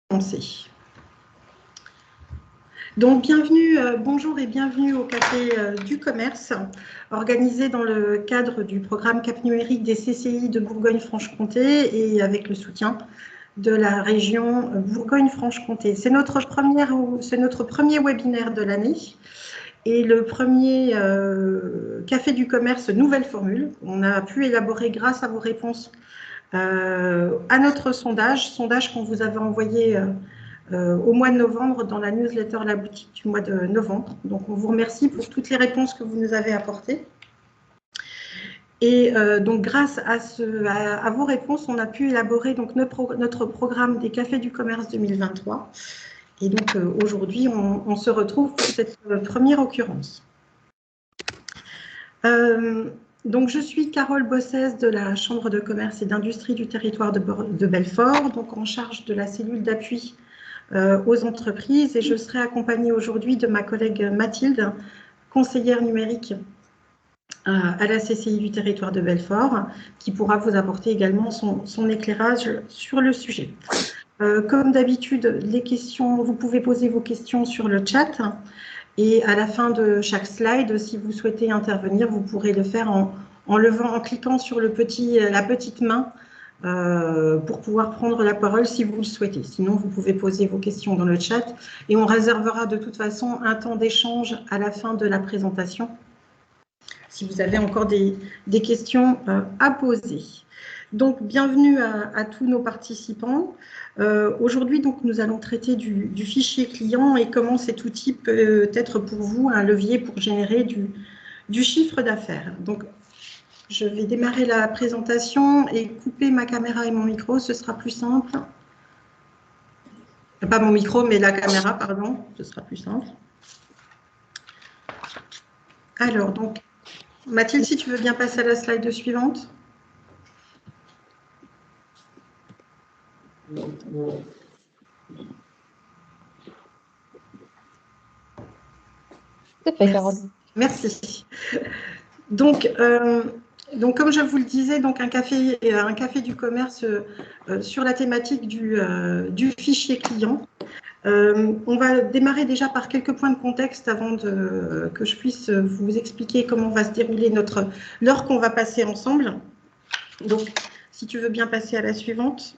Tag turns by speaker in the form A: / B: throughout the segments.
A: commencer. Donc, bienvenue, bonjour et bienvenue au Café du Commerce, organisé dans le cadre du programme Cap Numérique des CCI de Bourgogne-Franche-Comté et avec le soutien de la région Bourgogne-Franche-Comté. C'est notre premier webinaire de l'année et le premier Café du Commerce nouvelle formule. On a pu élaborer grâce à vos réponses à notre sondage qu'on vous avait envoyé au mois de novembre dans la newsletter La Boutique du mois de novembre. Donc, on vous remercie pour toutes les réponses que vous nous avez apportées. Et donc, grâce à vos réponses, on a pu élaborer donc, notre programme des Cafés du Commerce 2023. Et donc, aujourd'hui, on se retrouve pour cette première occurrence. Donc, je suis Carole Bossès de la Chambre de commerce et d'industrie du territoire de Belfort, donc en charge de la cellule d'appui aux entreprises, et je serai accompagnée aujourd'hui de ma collègue Mathilde, conseillère numérique à la CCI du territoire de Belfort, qui pourra vous apporter également son éclairage sur le sujet. Comme d'habitude, vous pouvez poser vos questions sur le chat, et à la fin de chaque slide, si vous souhaitez intervenir, vous pourrez le faire en cliquant sur la petite main pour pouvoir prendre la parole si vous le souhaitez. Sinon, vous pouvez poser vos questions dans le chat et on réservera de toute façon un temps d'échange à la fin de la présentation si vous avez encore des questions à poser. Donc, bienvenue à tous nos participants. Aujourd'hui, donc, nous allons traiter du fichier client et comment cet outil peut être pour vous un levier pour générer du chiffre d'affaires. Donc, je vais démarrer la présentation et couper ma caméra et mon micro, ce sera plus simple. Pas mon micro, mais la caméra, pardon, ce sera plus simple. Alors, donc, Mathilde, si tu veux bien passer à la slide suivante. Merci. Donc, comme je vous le disais, donc un café du commerce sur la thématique du fichier client. On va démarrer déjà par quelques points de contexte avant que je puisse vous expliquer comment va se dérouler l'heure qu'on va passer ensemble. Donc, si tu veux bien passer à la suivante.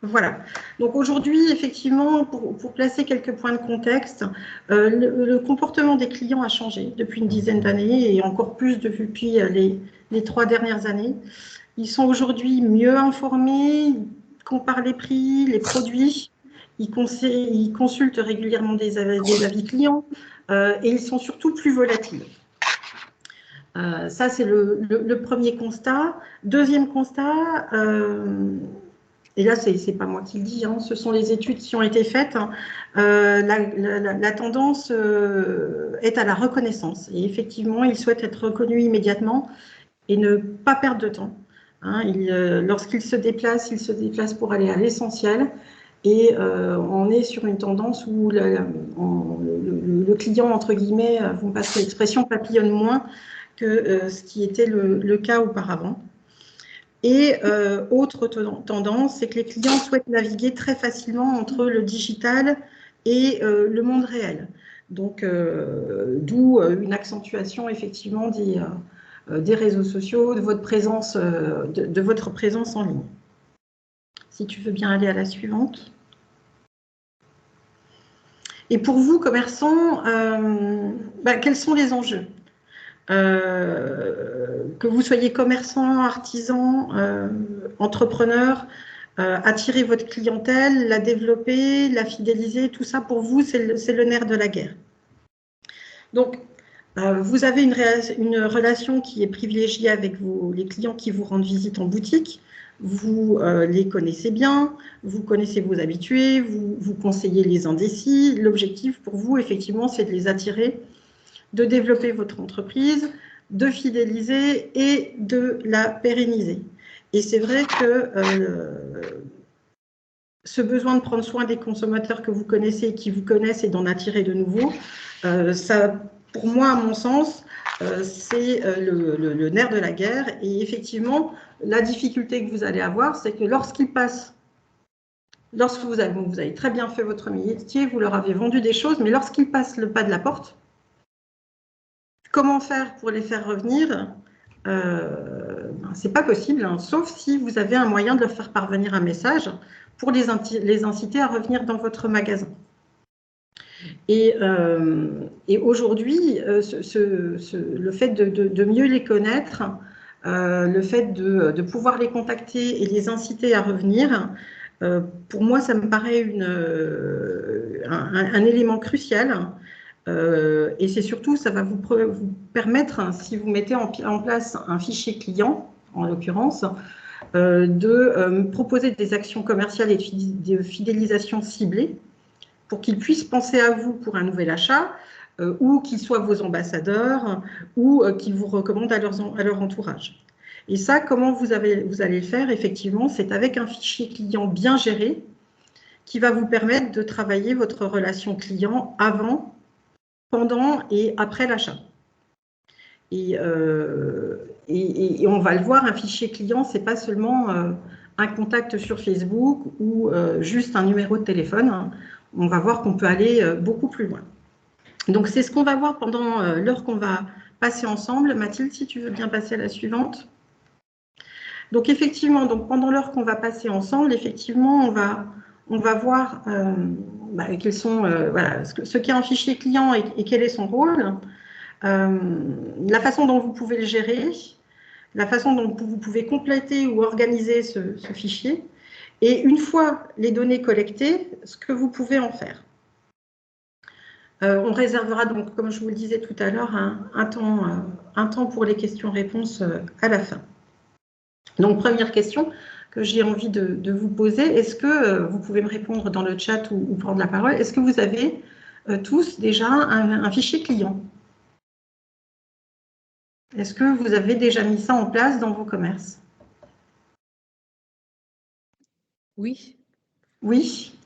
A: Voilà. Donc aujourd'hui, effectivement, pour placer quelques points de contexte, le comportement des clients a changé depuis une dizaine d'années et encore plus depuis les 3 dernières années. Ils sont aujourd'hui mieux informés, ils comparent les prix, les produits, ils consultent régulièrement des avis clients et ils sont surtout plus volatiles. Ça, c'est le premier constat. Deuxième constat, et là, ce n'est pas moi qui le dis, hein, ce sont les études qui ont été faites. La tendance est à la reconnaissance. Et effectivement, ils souhaitent être reconnus immédiatement et ne pas perdre de temps. Hein, lorsqu'ils se déplacent pour aller à l'essentiel. Et on est sur une tendance où le client, entre guillemets, vont passer l'expression, papillonne moins que ce qui était le cas auparavant. Et autre tendance, c'est que les clients souhaitent naviguer très facilement entre le digital et le monde réel. Donc, d'où une accentuation effectivement des réseaux sociaux, de votre présence en ligne. Si tu veux bien aller à la suivante. Et pour vous, commerçants, quels sont les enjeux ? Que vous soyez commerçant, artisan, entrepreneur, attirer votre clientèle, la développer, la fidéliser, tout ça pour vous, c'est le nerf de la guerre. Donc, vous avez une relation qui est privilégiée avec les clients qui vous rendent visite en boutique. Vous les connaissez bien, vous connaissez vos habitués, vous conseillez les indécis. L'objectif pour vous, effectivement, c'est de les attirer, de développer votre entreprise, de fidéliser et de la pérenniser. Et c'est vrai que ce besoin de prendre soin des consommateurs que vous connaissez et qui vous connaissent et d'en attirer de nouveaux, ça, pour moi, à mon sens, c'est le nerf de la guerre. Et effectivement, la difficulté que vous allez avoir, c'est que lorsqu'ils passent lorsque vous avez très bien fait votre métier, vous leur avez vendu des choses, mais lorsqu'ils passent le pas de la porte, comment faire pour les faire revenir? C'est pas possible, hein, sauf si vous avez un moyen de leur faire parvenir un message pour les inciter à revenir dans votre magasin. Et aujourd'hui, le fait de mieux les connaître, le fait de pouvoir les contacter et les inciter à revenir, pour moi, ça me paraît un élément crucial. Et c'est surtout, ça va vous permettre, hein, si vous mettez en place un fichier client, en l'occurrence, de proposer des actions commerciales et de fidélisation ciblées pour qu'ils puissent penser à vous pour un nouvel achat, ou qu'ils soient vos ambassadeurs, ou qu'ils vous recommandent à leur entourage. Et ça, comment vous allez le faire? Effectivement, c'est avec un fichier client bien géré qui va vous permettre de travailler votre relation client avant, pendant et après l'achat. Et on va le voir, un fichier client, ce n'est pas seulement un contact sur Facebook ou juste un numéro de téléphone. On va voir qu'on peut aller beaucoup plus loin. Donc, c'est ce qu'on va voir pendant l'heure qu'on va passer ensemble. Mathilde, si tu veux bien passer à la suivante. Donc, effectivement, pendant l'heure qu'on va passer ensemble, effectivement, on va voir quels sont, voilà, ce qu'est un fichier client et quel est son rôle, la façon dont vous pouvez le gérer, la façon dont vous pouvez compléter ou organiser ce fichier, et une fois les données collectées, ce que vous pouvez en faire. On réservera donc, comme je vous le disais tout à l'heure, un temps pour les questions-réponses à la fin. Donc, première question que j'ai envie de vous poser, est-ce que vous pouvez me répondre dans le chat ou prendre la parole, est-ce que vous avez tous déjà un fichier client? Est-ce que vous avez déjà mis ça en place dans vos commerces?
B: Oui.
A: Oui.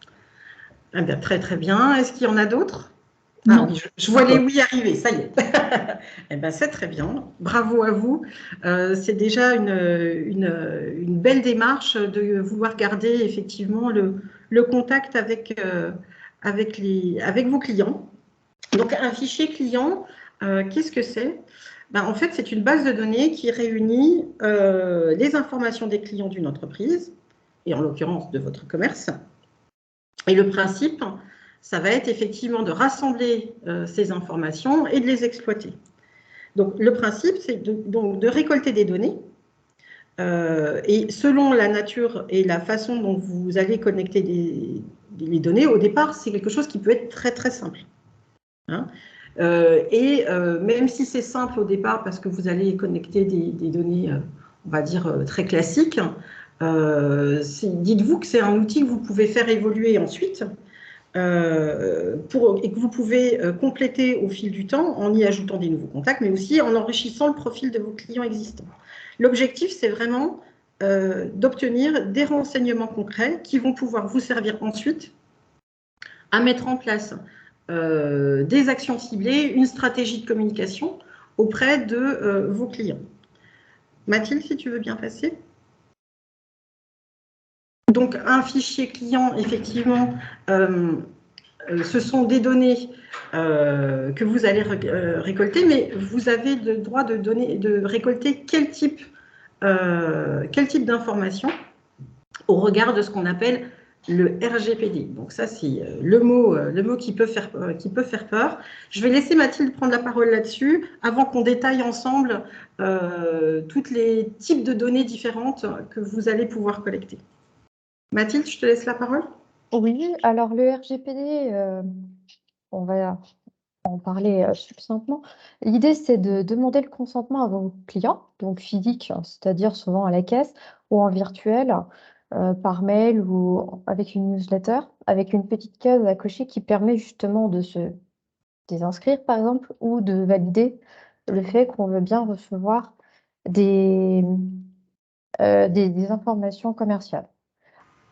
A: Eh bien, très très bien. Est-ce qu'il y en a d'autres?
B: Non.
A: Ah oui, je vois les oui arriver, ça y est. Eh bien, c'est très bien. Bravo à vous. C'est déjà une belle démarche de vouloir garder effectivement le contact avec vos clients. Donc, un fichier client, qu'est-ce que c'est? En fait, c'est une base de données qui réunit les informations des clients d'une entreprise, et en l'occurrence de votre commerce. Et le principe, ça va être effectivement de rassembler ces informations et de les exploiter. Donc, le principe, c'est de récolter des données. Et selon la nature et la façon dont vous allez connecter les données, au départ, c'est quelque chose qui peut être très, très simple. Hein, même si c'est simple au départ parce que vous allez connecter des données, on va dire, très classiques, dites-vous que c'est un outil que vous pouvez faire évoluer ensuite et que vous pouvez compléter au fil du temps en y ajoutant des nouveaux contacts, mais aussi en enrichissant le profil de vos clients existants. L'objectif, c'est vraiment d'obtenir des renseignements concrets qui vont pouvoir vous servir ensuite à mettre en place des actions ciblées, une stratégie de communication auprès de vos clients. Mathilde, si tu veux bien passer. Donc, un fichier client, effectivement, ce sont des données que vous allez récolter, mais vous avez le droit de récolter quel type d'informations au regard de ce qu'on appelle le RGPD. Donc ça, c'est le mot qui peut faire peur. Je vais laisser Mathilde prendre la parole là-dessus avant qu'on détaille ensemble tous les types de données différentes que vous allez pouvoir collecter. Mathilde, je te laisse la parole.
C: Oui, alors le RGPD, on va en parler succinctement. L'idée, c'est de demander le consentement à vos clients, donc physiques, c'est-à-dire souvent à la caisse ou en virtuel, par mail ou avec une newsletter, avec une petite case à cocher qui permet justement de se désinscrire, par exemple, ou de valider le fait qu'on veut bien recevoir des informations commerciales.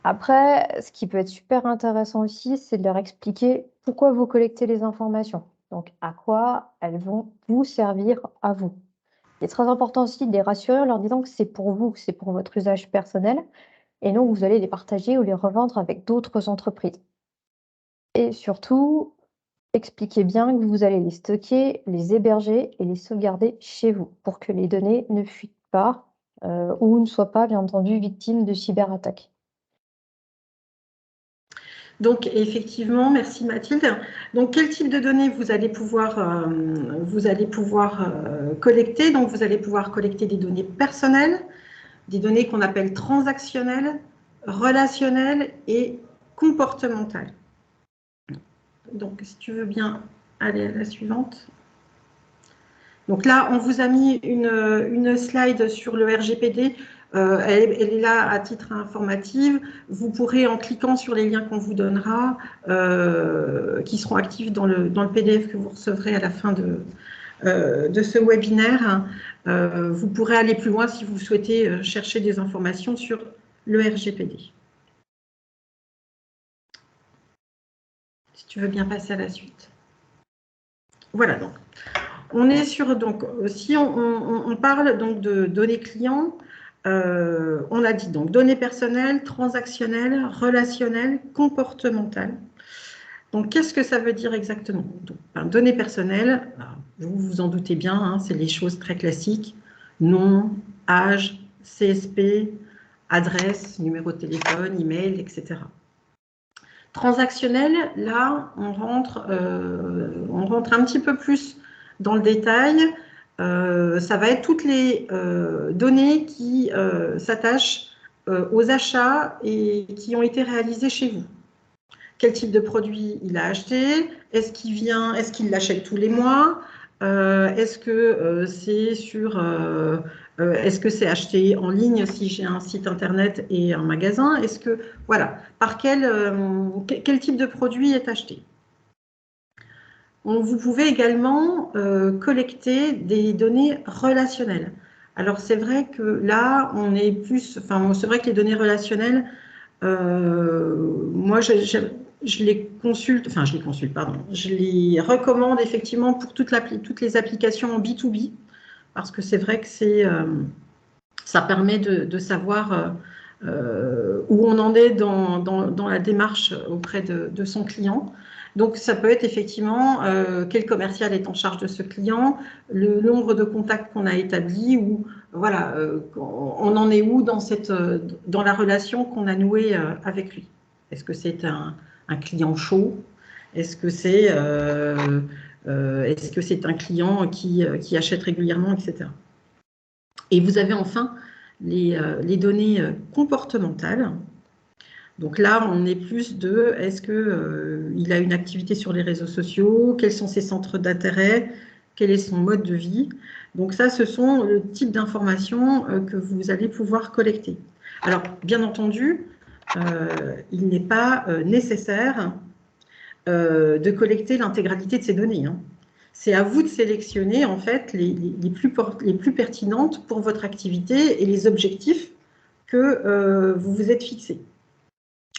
C: Après, ce qui peut être super intéressant aussi, c'est de leur expliquer pourquoi vous collectez les informations. Donc, à quoi elles vont vous servir à vous. Il est très important aussi de les rassurer en leur disant que c'est pour vous, que c'est pour votre usage personnel et non vous allez les partager ou les revendre avec d'autres entreprises. Et surtout, expliquez bien que vous allez les stocker, les héberger et les sauvegarder chez vous pour que les données ne fuitent pas ou ne soient pas, bien entendu, victimes de cyberattaques.
A: Donc, effectivement, merci Mathilde. Donc, quel type de données vous allez pouvoir collecter? Donc, vous allez pouvoir collecter des données personnelles, des données qu'on appelle transactionnelles, relationnelles et comportementales. Donc, si tu veux bien aller à la suivante. Donc là, on vous a mis une slide sur le RGPD. Elle est là à titre informatif. Vous pourrez, en cliquant sur les liens qu'on vous donnera, qui seront actifs dans le PDF que vous recevrez à la fin de ce webinaire, vous pourrez aller plus loin si vous souhaitez chercher des informations sur le RGPD. Si tu veux bien passer à la suite. Voilà donc. On est sur, donc, si on parle donc de données clients, on a dit donc données personnelles, transactionnelles, relationnelles, comportementales. Donc, qu'est-ce que ça veut dire exactement? Donc, données personnelles, vous vous en doutez bien, hein, c'est les choses très classiques, nom, âge, CSP, adresse, numéro de téléphone, email, etc. Transactionnel, là, on rentre un petit peu plus dans le détail. Ça va être toutes les données qui s'attachent aux achats et qui ont été réalisés chez vous. Quel type de produit il a acheté? Est-ce qu'il l'achète tous les mois? Est-ce que c'est est-ce que c'est acheté en ligne si j'ai un site internet et un magasin? Est-ce que, voilà, par quel type de produit est acheté? Vous pouvez également collecter des données relationnelles. Alors, c'est vrai que là, on est plus, enfin, c'est vrai que les données relationnelles, moi, je les consulte, pardon, je les recommande effectivement pour toutes les applications en B2B, parce que c'est vrai que ça permet de savoir où on en est dans la démarche auprès de son client. Donc, ça peut être effectivement quel commercial est en charge de ce client, le nombre de contacts qu'on a établis, ou voilà, on en est où dans la relation qu'on a nouée avec lui. Est-ce que c'est un client chaud? Est-ce que c'est un client qui achète régulièrement, etc. Et vous avez enfin les données comportementales. Donc là, on est plus de est-ce qu'il a une activité sur les réseaux sociaux, quels sont ses centres d'intérêt, quel est son mode de vie. Donc ça, ce sont le type d'informations que vous allez pouvoir collecter. Alors, bien entendu, il n'est pas nécessaire de collecter l'intégralité de ces données, hein. C'est à vous de sélectionner en fait les plus pertinentes pour votre activité et les objectifs que vous vous êtes fixés.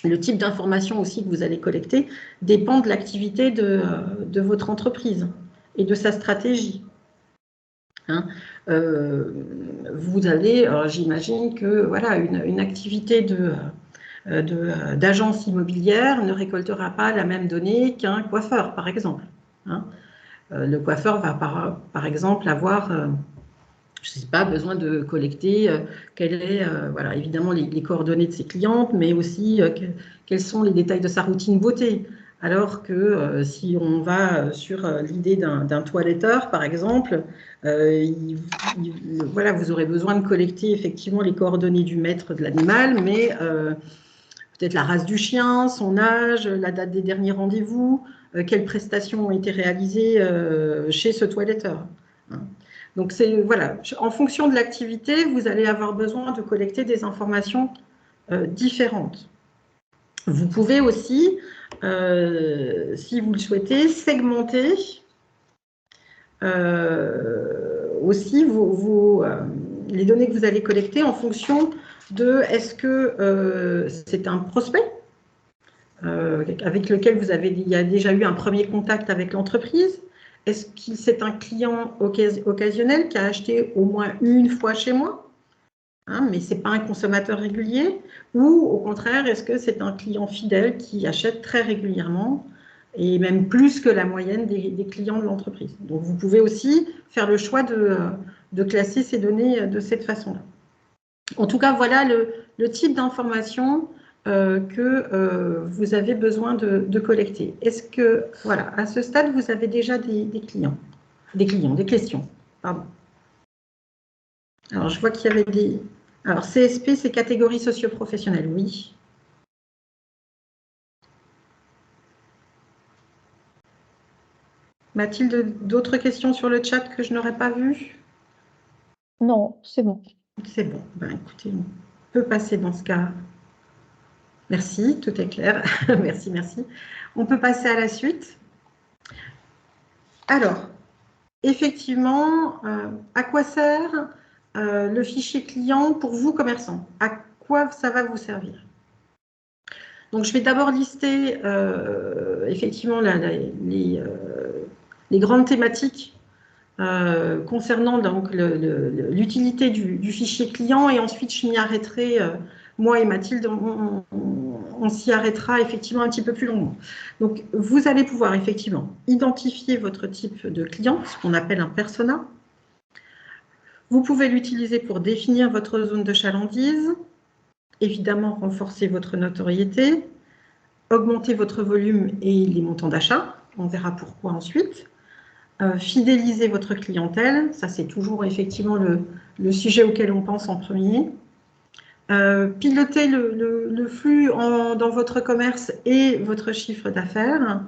A: Le type d'information aussi que vous allez collecter dépend de l'activité de votre entreprise et de sa stratégie. Hein, vous allez, j'imagine que voilà, une activité d'agence immobilière ne récoltera pas la même donnée qu'un coiffeur, par exemple. Hein. Le coiffeur va par exemple avoir, je ne sais pas, besoin de collecter voilà, évidemment les coordonnées de ses clientes, mais aussi quels sont les détails de sa routine beauté. Alors que si on va sur l'idée d'un toiletteur, par exemple, voilà, vous aurez besoin de collecter effectivement les coordonnées du maître de l'animal, mais peut-être la race du chien, son âge, la date des derniers rendez-vous, quelles prestations ont été réalisées chez ce toiletteur. Hein. Donc, voilà, en fonction de l'activité, vous allez avoir besoin de collecter des informations différentes. Vous pouvez aussi, si vous le souhaitez, segmenter aussi les données que vous allez collecter en fonction de est-ce que c'est un prospect avec lequel il y a déjà eu un premier contact avec l'entreprise? Est-ce que c'est un client occasionnel qui a acheté au moins une fois chez moi? hein, mais ce n'est pas un consommateur régulier, ou au contraire, est-ce que c'est un client fidèle qui achète très régulièrement et même plus que la moyenne des clients de l'entreprise. Donc, vous pouvez aussi faire le choix de classer ces données de cette façon-là. En tout cas, voilà le type d'information que vous avez besoin de collecter. Est-ce que, voilà, à ce stade, vous avez déjà des questions, pardon. Alors, je vois qu'il y avait des... Alors, CSP, c'est catégorie socio-professionnelle, oui. Mathilde, d'autres questions sur le chat que je n'aurais pas vues?
C: Non, c'est bon.
A: C'est bon. Ben, écoutez, on peut passer dans ce cas. Merci, tout est clair. Merci, merci. On peut passer à la suite. Alors, effectivement, à quoi sert le fichier client pour vous, commerçants? À quoi ça va vous servir? Donc, je vais d'abord lister effectivement les grandes thématiques concernant l'utilité du fichier client, et ensuite je m'y arrêterai, moi et Mathilde, on s'y arrêtera effectivement un petit peu plus longuement. Donc, vous allez pouvoir effectivement identifier votre type de client, ce qu'on appelle un persona. Vous pouvez l'utiliser pour définir votre zone de chalandise, évidemment renforcer votre notoriété, augmenter votre volume et les montants d'achat, on verra pourquoi ensuite. Fidéliser votre clientèle, ça c'est toujours effectivement le sujet auquel on pense en premier. Piloter le flux dans votre commerce et votre chiffre d'affaires.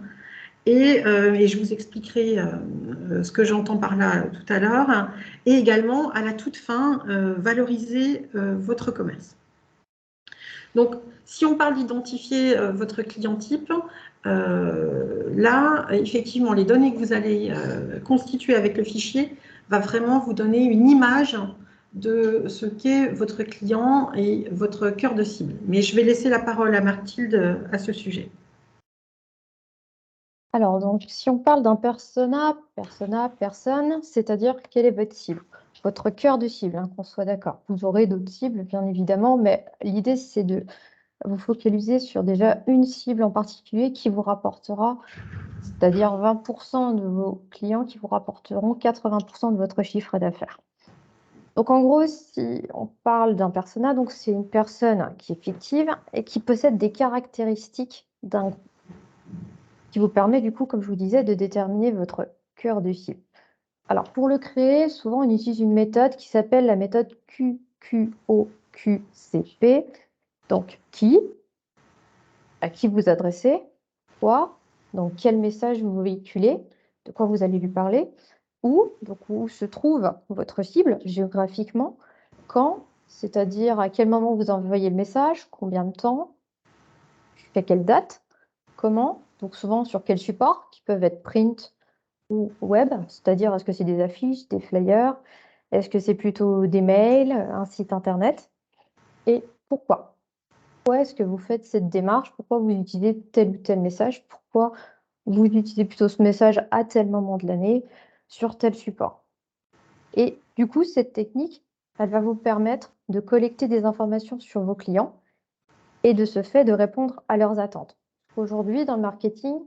A: Et je vous expliquerai ce que j'entends par là tout à l'heure. Et également, à la toute fin, valoriser votre commerce. Donc, si on parle d'identifier votre client type, là, effectivement, les données que vous allez constituer avec le fichier va vraiment vous donner une image de ce qu'est votre client et votre cœur de cible. Mais je vais laisser la parole à Mathilde à ce sujet.
C: Alors, donc, si on parle d'un persona, personne, c'est-à-dire quelle est votre cible, votre cœur de cible, hein, qu'on soit d'accord. Vous aurez d'autres cibles, bien évidemment, mais l'idée, c'est de vous focaliser sur déjà une cible en particulier qui vous rapportera, c'est-à-dire 20% de vos clients qui vous rapporteront 80% de votre chiffre d'affaires. Donc, en gros, si on parle d'un persona, donc c'est une personne qui est fictive et qui possède des caractéristiques d'un groupe, qui vous permet du coup, comme je vous disais, de déterminer votre cœur de cible. Alors, pour le créer, souvent, on utilise une méthode qui s'appelle la méthode QQOQCP. Donc, qui, à qui vous adressez, quoi, donc quel message vous véhiculez, de quoi vous allez lui parler, donc où se trouve votre cible géographiquement, quand, c'est-à-dire à quel moment vous envoyez le message, combien de temps, à quelle date, comment, donc souvent sur quel support, qui peuvent être print ou web, c'est-à-dire est-ce que c'est des affiches, des flyers, est-ce que c'est plutôt des mails, un site internet, et pourquoi? Pourquoi est-ce que vous faites cette démarche? Pourquoi vous utilisez tel ou tel message? Pourquoi vous utilisez plutôt ce message à tel moment de l'année, sur tel support? Et du coup, cette technique, elle va vous permettre de collecter des informations sur vos clients et de ce fait de répondre à leurs attentes. Aujourd'hui, dans le marketing,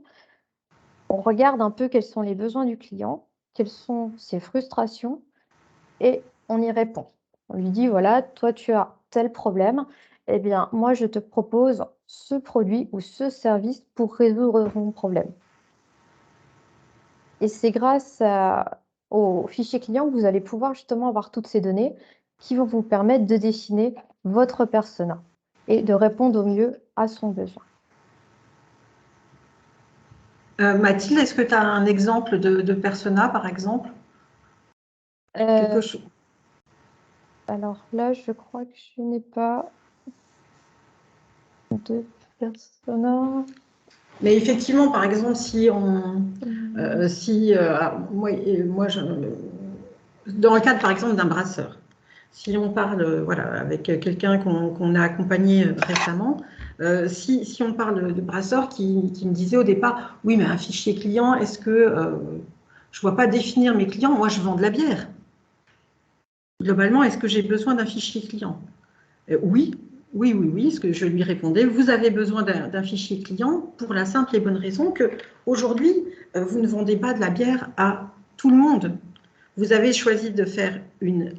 C: on regarde un peu quels sont les besoins du client, quelles sont ses frustrations et on y répond. On lui dit, voilà, toi tu as tel problème, eh bien moi je te propose ce produit ou ce service pour résoudre ton problème. Et c'est grâce au fichier client que vous allez pouvoir justement avoir toutes ces données qui vont vous permettre de dessiner votre persona et de répondre au mieux à son besoin.
A: Mathilde, est-ce que tu as un exemple de persona, par exemple? Quelque chose.
C: Alors là, je crois que je n'ai pas de persona.
A: Mais effectivement, par exemple, si dans le cadre, par exemple, d'un brasseur, si on parle voilà, avec quelqu'un qu'on a accompagné récemment, si on parle de brasseur qui me disait au départ, oui, mais un fichier client, est-ce que je ne vois pas définir mes clients? Moi, je vends de la bière. globalement, est-ce que j'ai besoin d'un fichier client? Oui, oui, oui, oui, ce que je lui répondais, vous avez besoin d'un fichier client pour la simple et bonne raison que aujourd'hui, vous ne vendez pas de la bière à tout le monde. Vous avez choisi de faire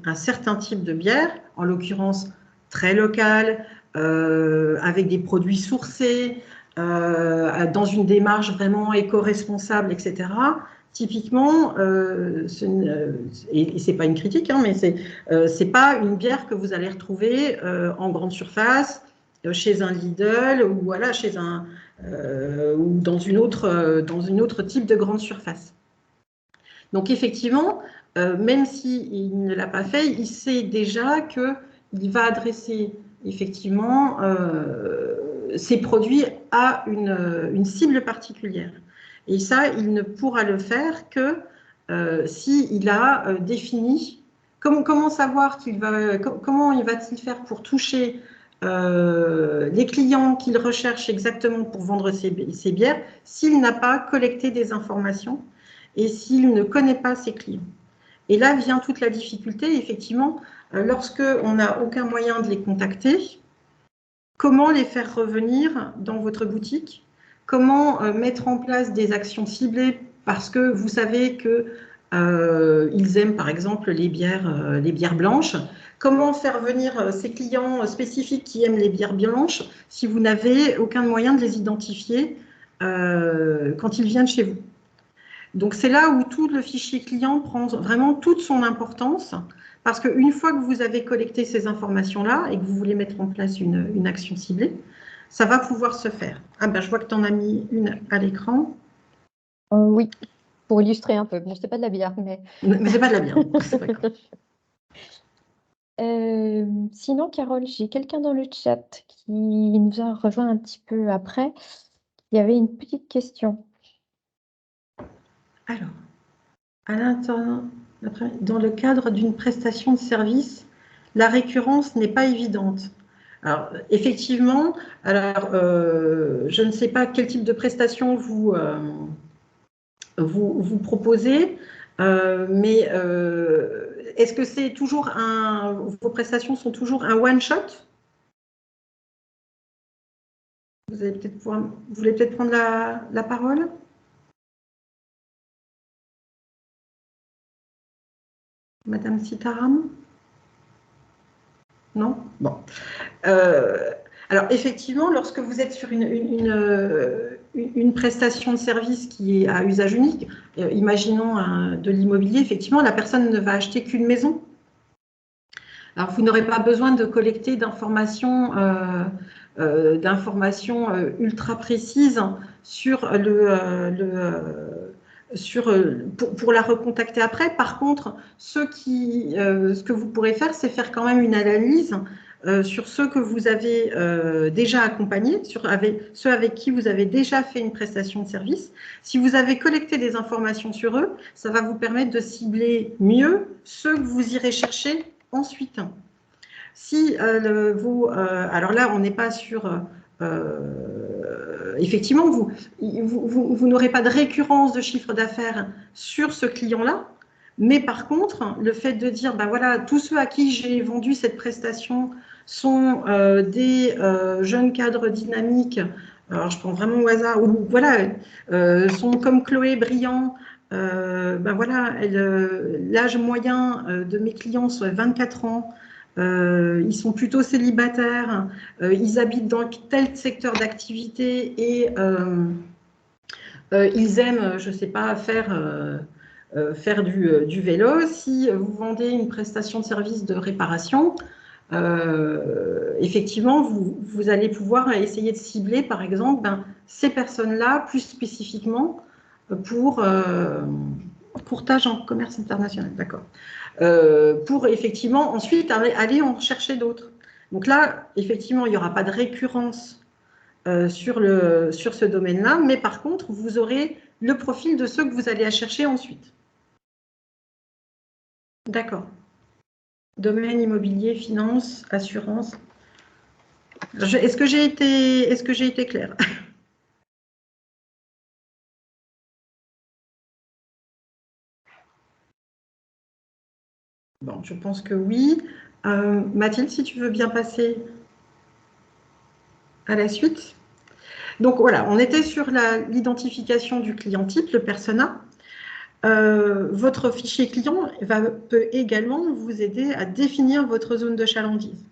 A: un certain type de bière, en l'occurrence très locale, avec des produits sourcés, dans une démarche vraiment éco-responsable, etc. Typiquement, et ce n'est pas une critique, hein, mais c'est pas une bière que vous allez retrouver en grande surface, chez un Lidl ou voilà, ou dans une autre type de grande surface. Donc effectivement, même s'il ne l'a pas fait, il sait déjà qu'il va adresser effectivement ses produits à une cible particulière. Et ça, il ne pourra le faire que s'il a défini comment savoir comment il va-t-il faire pour toucher les clients qu'il recherche exactement pour vendre ses bières s'il n'a pas collecté des informations et s'il ne connaît pas ses clients. Et là vient toute la difficulté, effectivement, lorsque on n'a aucun moyen de les contacter, comment les faire revenir dans votre boutique, comment mettre en place des actions ciblées parce que vous savez qu'ils aiment par exemple les bières blanches, comment faire venir ces clients spécifiques qui aiment les bières blanches si vous n'avez aucun moyen de les identifier quand ils viennent chez vous. Donc, c'est là où tout le fichier client prend vraiment toute son importance, parce qu'une fois que vous avez collecté ces informations-là et que vous voulez mettre en place une action ciblée, ça va pouvoir se faire. Ah ben, je vois que tu en as mis une à l'écran.
C: Oui, pour illustrer un peu. Bon, c'est pas de la bière, mais...
A: Mais c'est pas de la bière, c'est pas grave.
C: Sinon, Carole, j'ai quelqu'un dans le chat qui nous a rejoint un petit peu après. Il y avait une petite question.
A: Alors, à l'intérieur, dans le cadre d'une prestation de service, la récurrence n'est pas évidente. Alors, effectivement, je ne sais pas quel type de prestation vous proposez, mais est-ce que c'est toujours vos prestations sont toujours un one-shot? Vous voulez peut-être prendre la parole? Madame Sitaram? Non? Bon. Alors, effectivement, lorsque vous êtes sur une prestation de service qui est à usage unique, imaginons de l'immobilier, effectivement, la personne ne va acheter qu'une maison. Alors, vous n'aurez pas besoin de collecter d'informations ultra précises pour la recontacter après. Par contre, ce que vous pourrez faire, c'est faire quand même une analyse sur ceux que vous avez déjà accompagnés, ceux avec qui vous avez déjà fait une prestation de service. Si vous avez collecté des informations sur eux, ça va vous permettre de cibler mieux ceux que vous irez chercher ensuite. Si alors là, on n'est pas sur... effectivement, vous n'aurez pas de récurrence de chiffre d'affaires sur ce client-là, mais par contre, le fait de dire, ben voilà, tous ceux à qui j'ai vendu cette prestation sont des jeunes cadres dynamiques, alors je prends vraiment au hasard, ou voilà, sont comme Chloé, brillants, ben voilà, l'âge moyen de mes clients, soit 24 ans, ils sont plutôt célibataires, ils habitent dans tel secteur d'activité et ils aiment, je ne sais pas, faire du vélo. Si vous vendez une prestation de service de réparation, effectivement, vous allez pouvoir essayer de cibler, par exemple, ces personnes-là plus spécifiquement pour courtage en commerce international. D'accord. Pour effectivement ensuite aller en chercher d'autres. Donc là, effectivement, il n'y aura pas de récurrence sur ce domaine-là, mais par contre, vous aurez le profil de ceux que vous allez chercher ensuite. D'accord. Domaine immobilier, finance, assurance. Est-ce que j'ai été claire? Bon. je pense que oui. Mathilde, si tu veux bien passer à la suite. Donc voilà, on était sur l'identification du client type, le persona. Votre fichier client peut également vous aider à définir votre zone de chalandise.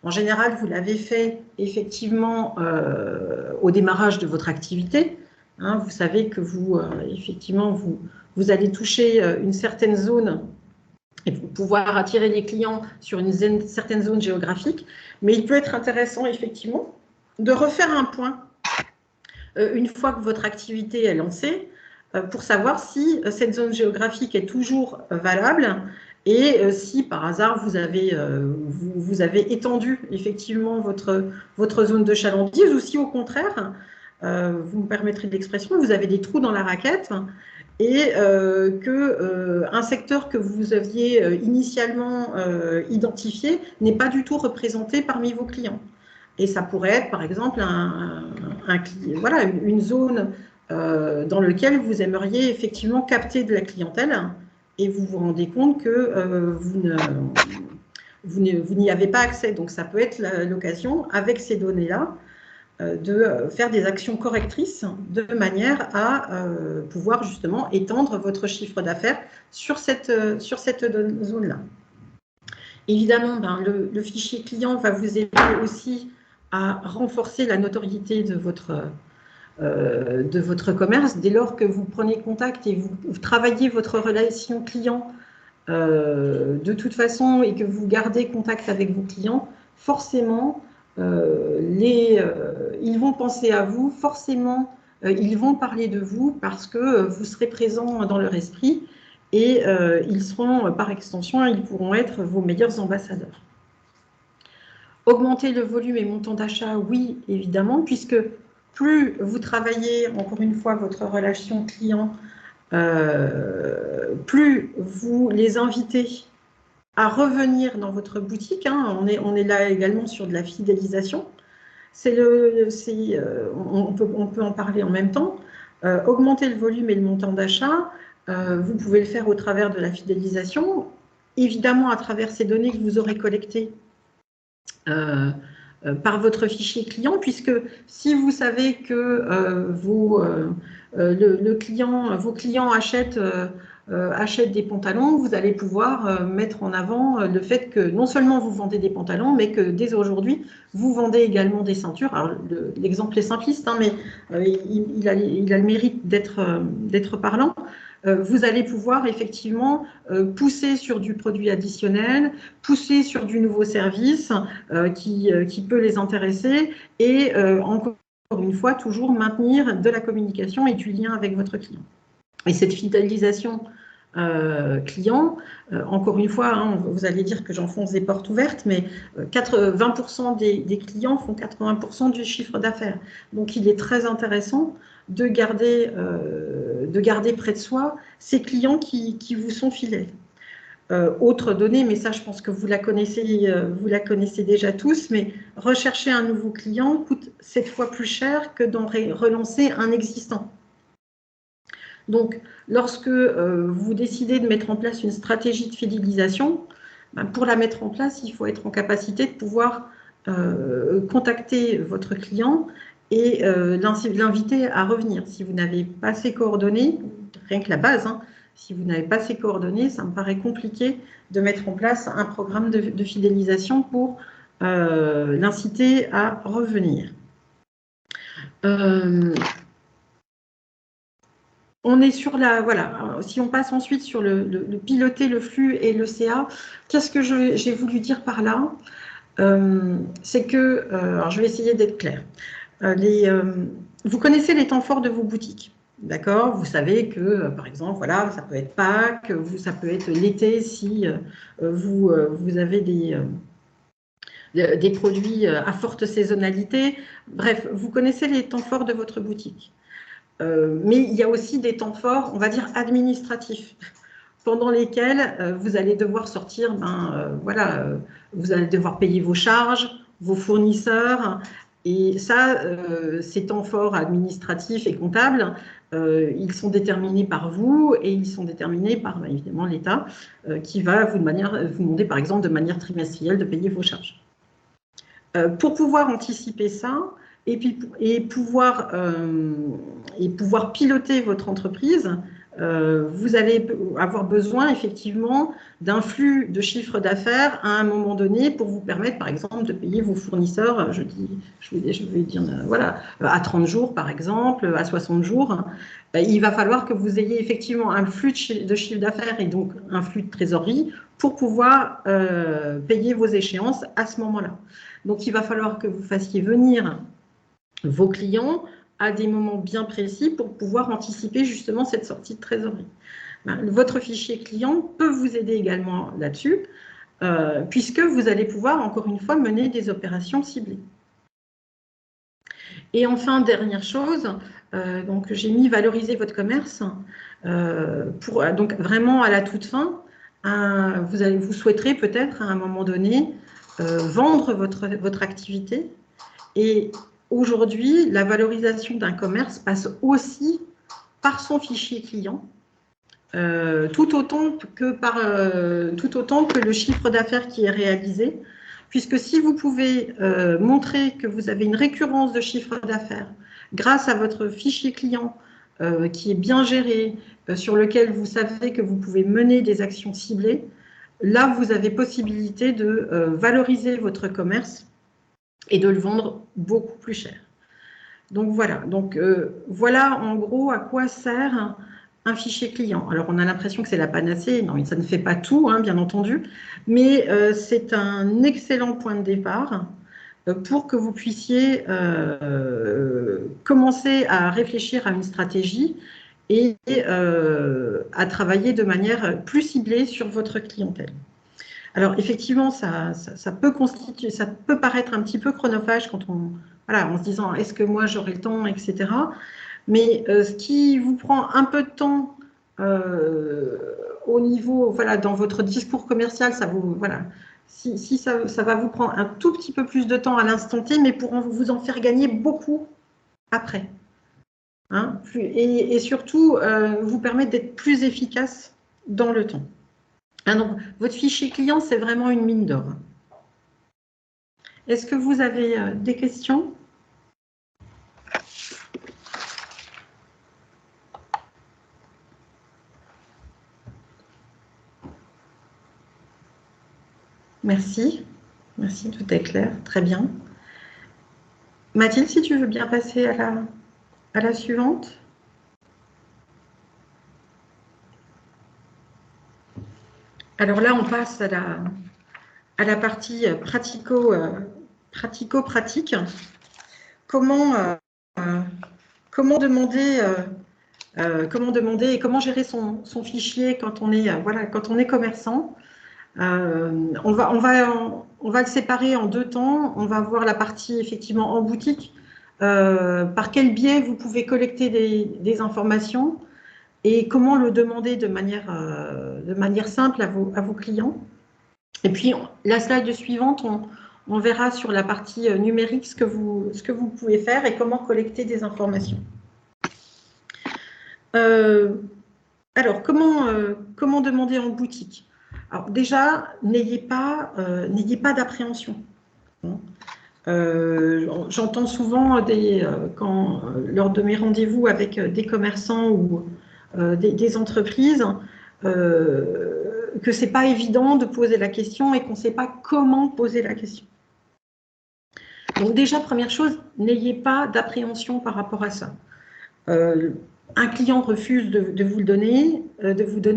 A: En général, vous l'avez fait effectivement au démarrage de votre activité. Hein, vous savez que effectivement, vous allez toucher une certaine zone et pouvoir attirer les clients sur une certaine zone géographique. Mais il peut être intéressant effectivement de refaire un point une fois que votre activité est lancée pour savoir si cette zone géographique est toujours valable et si par hasard vous avez étendu effectivement votre zone de chalandise ou si au contraire, vous me permettrez l'expression, vous avez des trous dans la raquette et qu'un secteur que vous aviez initialement identifié n'est pas du tout représenté parmi vos clients. Et ça pourrait être, par exemple, voilà, une zone dans laquelle vous aimeriez effectivement capter de la clientèle et vous vous rendez compte que vous n'y avez pas accès. Donc, ça peut être l'occasion, avec ces données-là, de faire des actions correctrices de manière à pouvoir justement étendre votre chiffre d'affaires sur cette zone-là. Évidemment, le fichier client va vous aider aussi à renforcer la notoriété de votre commerce. Dès lors que vous prenez contact et vous travaillez votre relation client de toute façon et que vous gardez contact avec vos clients, forcément, ils vont penser à vous, forcément, ils vont parler de vous parce que vous serez présent dans leur esprit et ils seront, par extension, ils pourront être vos meilleurs ambassadeurs. Augmenter le volume et montant d'achat, oui, évidemment, puisque plus vous travaillez, encore une fois, votre relation client, plus vous les invitez à revenir dans votre boutique. Hein, on est là également sur de la fidélisation. On peut en parler en même temps. Augmenter le volume et le montant d'achat, vous pouvez le faire au travers de la fidélisation, évidemment à travers ces données que vous aurez collectées par votre fichier client, puisque si vous savez que vos clients achètent des pantalons, vous allez pouvoir mettre en avant le fait que non seulement vous vendez des pantalons, mais que dès aujourd'hui, vous vendez également des ceintures. Alors, l'exemple est simpliste, hein, mais il a le mérite d'être parlant. Vous allez pouvoir effectivement pousser sur du produit additionnel, pousser sur du nouveau service qui peut les intéresser et encore une fois, toujours maintenir de la communication et du lien avec votre client. Et cette fidélisation client, encore une fois, hein, vous allez dire que j'enfonce des portes ouvertes, mais 20% des clients font 80% du chiffre d'affaires. Donc, il est très intéressant de garder près de soi ces clients qui vous sont fidèles. Autre donnée, mais ça je pense que vous la connaissez déjà tous, mais rechercher un nouveau client coûte 7 fois plus cher que d'en relancer un existant. Donc, lorsque vous décidez de mettre en place une stratégie de fidélisation, pour la mettre en place, il faut être en capacité de pouvoir contacter votre client et l'inviter à revenir. Si vous n'avez pas ces coordonnées, rien que la base, hein, si vous n'avez pas ces coordonnées, ça me paraît compliqué de mettre en place un programme de fidélisation pour l'inciter à revenir. On est sur voilà, si on passe ensuite sur le piloter le flux et le CA, qu'est-ce que j'ai voulu dire par là? C'est que, alors je vais essayer d'être claire. Vous connaissez les temps forts de vos boutiques. D'accord, vous savez que, par exemple, voilà, ça peut être Pâques, ça peut être l'été si vous avez des produits à forte saisonnalité. Bref, vous connaissez les temps forts de votre boutique. Mais il y a aussi des temps forts, on va dire, administratifs, pendant lesquels vous allez devoir sortir, voilà, vous allez devoir payer vos charges, vos fournisseurs, Et ça, ces temps forts administratifs et comptables, ils sont déterminés par vous et ils sont déterminés par, évidemment, l'État qui va vous demander, par exemple, de manière trimestrielle de payer vos charges. Pour pouvoir anticiper ça et pouvoir piloter votre entreprise, vous allez avoir besoin effectivement d'un flux de chiffre d'affaires à un moment donné pour vous permettre, par exemple, de payer vos fournisseurs, je vais dire, voilà, à 30 jours, par exemple, à 60 jours. Il va falloir que vous ayez effectivement un flux de chiffre d'affaires et donc un flux de trésorerie pour pouvoir payer vos échéances à ce moment-là. Donc, il va falloir que vous fassiez venir vos clients à des moments bien précis pour pouvoir anticiper justement cette sortie de trésorerie. Votre fichier client peut vous aider également là-dessus, puisque vous allez pouvoir, encore une fois, mener des opérations ciblées. Et enfin, dernière chose, donc j'ai mis valoriser votre commerce. Donc vraiment à la toute fin, vous souhaiterez peut-être à un moment donné vendre votre activité. Et aujourd'hui, la valorisation d'un commerce passe aussi par son fichier client, tout autant que le chiffre d'affaires qui est réalisé, puisque si vous pouvez montrer que vous avez une récurrence de chiffre d'affaires grâce à votre fichier client qui est bien géré, sur lequel vous savez que vous pouvez mener des actions ciblées, là, vous avez possibilité de valoriser votre commerce et de le vendre beaucoup plus cher. Donc voilà, voilà en gros à quoi sert un fichier client. Alors on a l'impression que c'est la panacée, non, ça ne fait pas tout, hein, bien entendu, mais c'est un excellent point de départ pour que vous puissiez commencer à réfléchir à une stratégie et à travailler de manière plus ciblée sur votre clientèle. Alors effectivement, ça peut paraître un petit peu chronophage quand en se disant est-ce que moi j'aurai le temps, etc. Mais ce qui vous prend un peu de temps au niveau, voilà, dans votre discours commercial, si ça va vous prendre un tout petit peu plus de temps à l'instant T, mais pour vous en faire gagner beaucoup après. Hein, et surtout, vous permettre d'être plus efficace dans le temps. Ah donc, votre fichier client, c'est vraiment une mine d'or. Est-ce que vous avez des questions ? Merci. Merci, tout est clair. Très bien. Mathilde, si tu veux bien passer à la suivante. Alors là, on passe à la partie pratico-pratique. Comment demander et comment gérer son fichier quand on est commerçant. On va le séparer en deux temps. On va voir la partie effectivement en boutique, par quel biais vous pouvez collecter des informations et comment le demander de manière simple à vos clients. Et puis, la slide suivante, on verra sur la partie numérique ce que vous pouvez faire et comment collecter des informations. Alors, comment demander en boutique? Alors déjà, n'ayez pas d'appréhension. J'entends souvent lors de mes rendez-vous avec des commerçants ou des entreprises que c'est pas évident de poser la question et qu'on ne sait pas comment poser la question. Donc déjà, première chose, n'ayez pas d'appréhension par rapport à ça. Un client refuse de vous donner